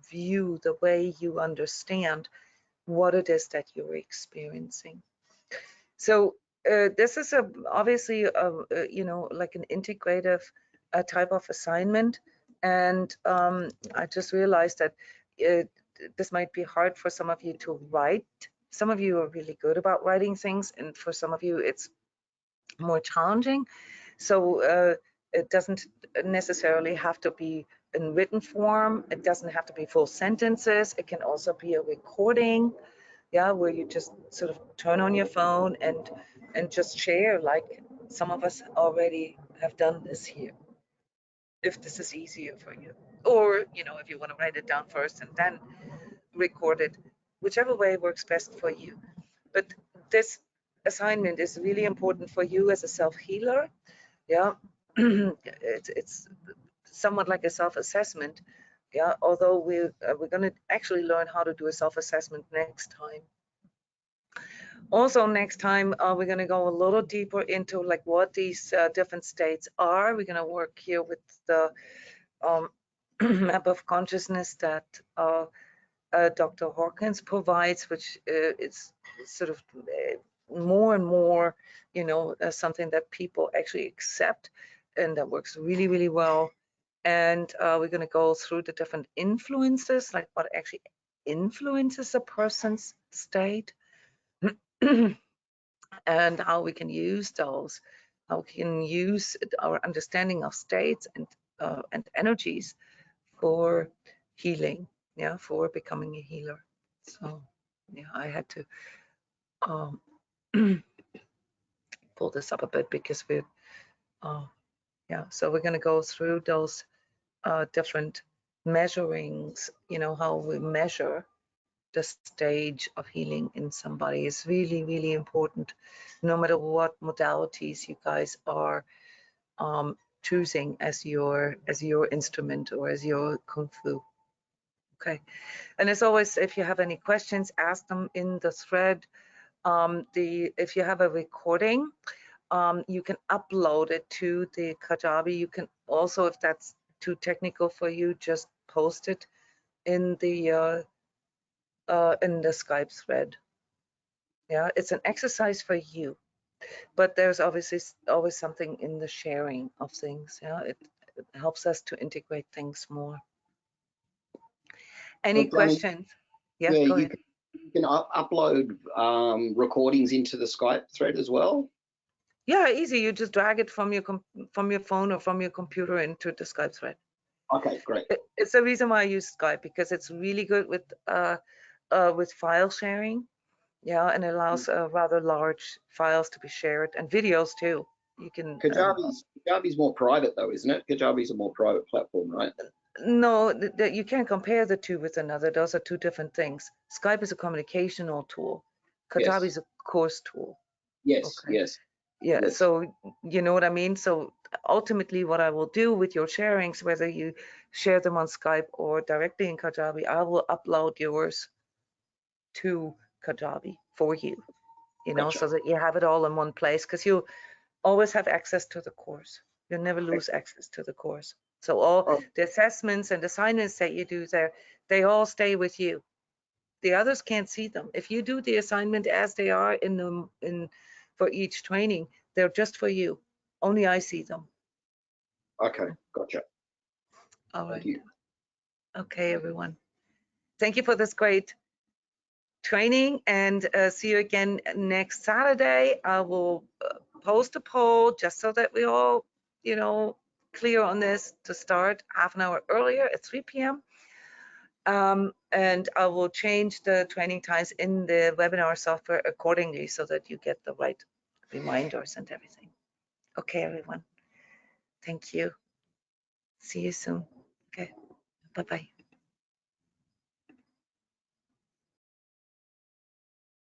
view, the way you understand what it is that you're experiencing. So this is obviously you know, like an integrative type of assignment, and I just realized that this might be hard for some of you to write. Some of you are really good about writing things, and for some of you it's more challenging. So it doesn't necessarily have to be in written form. It doesn't have to be full sentences. It can also be a recording, yeah, where you just sort of turn on your phone and just share, like some of us already have done this here, if this is easier for you. Or, you know, if you want to write it down first and then record it, whichever way works best for you. But this assignment is really important for you as a self-healer. Yeah, it's somewhat like a self-assessment. Yeah, although we're going to actually learn how to do a self-assessment next time. Also, next time we're going to go a little deeper into like what these different states are. We're going to work here with the map of consciousness that Dr. Hawkins provides, which is sort of more and more, you know, something that people actually accept, and that works really, really well. And we're going to go through the different influences, like what actually influences a person's state, and how we can use those, how we can use our understanding of states and energies for healing, yeah, for becoming a healer. So yeah, I had to pull this up a bit because we're yeah, so we're going to go through those different measurings, you know, how we measure the stage of healing in somebody is really, really important, no matter what modalities you guys are choosing as your instrument or as your kung fu. Okay. And as always, if you have any questions, ask them in the thread. If you have a recording, you can upload it to the Kajabi. You can also, if that's too technical for you, just post it in the Skype thread. Yeah, it's an exercise for you, but there's obviously always something in the sharing of things. Yeah, it helps us to integrate things more. Any questions? Yeah, go ahead. You can upload recordings into the Skype thread as well. Yeah, easy. You just drag it from your phone or from your computer into the Skype thread. Okay, great. It's the reason why I use Skype, because it's really good with file sharing. Yeah, and it allows rather large files to be shared, and videos too. You can. Kajabi's more private though, isn't it? Kajabi's a more private platform, right? No, you can't compare the two with another. Those are two different things. Skype is a communicational tool. Kajabi is a course tool. Yes, okay. yes. Yeah, yes. so you know what I mean? So ultimately what I will do with your sharings, whether you share them on Skype or directly in Kajabi, I will upload yours to Kajabi for you, you know, Gotcha. so that you have it all in one place, because you always have access to the course. You'll never lose access to the course. So all the assessments and assignments that you do there, they all stay with you. The others can't see them. If you do the assignment as they are for each training, they're just for you. Only I see them. Okay, gotcha. All right. Thank you. Okay, everyone. Thank you for this great training, and see you again next Saturday. I will post a poll just so that we all, you know, clear on this, to start half an hour earlier at 3 p.m. And I will change the training times in the webinar software accordingly so that you get the right reminders and everything. Okay, everyone. Thank you. See you soon. Okay. Bye-bye.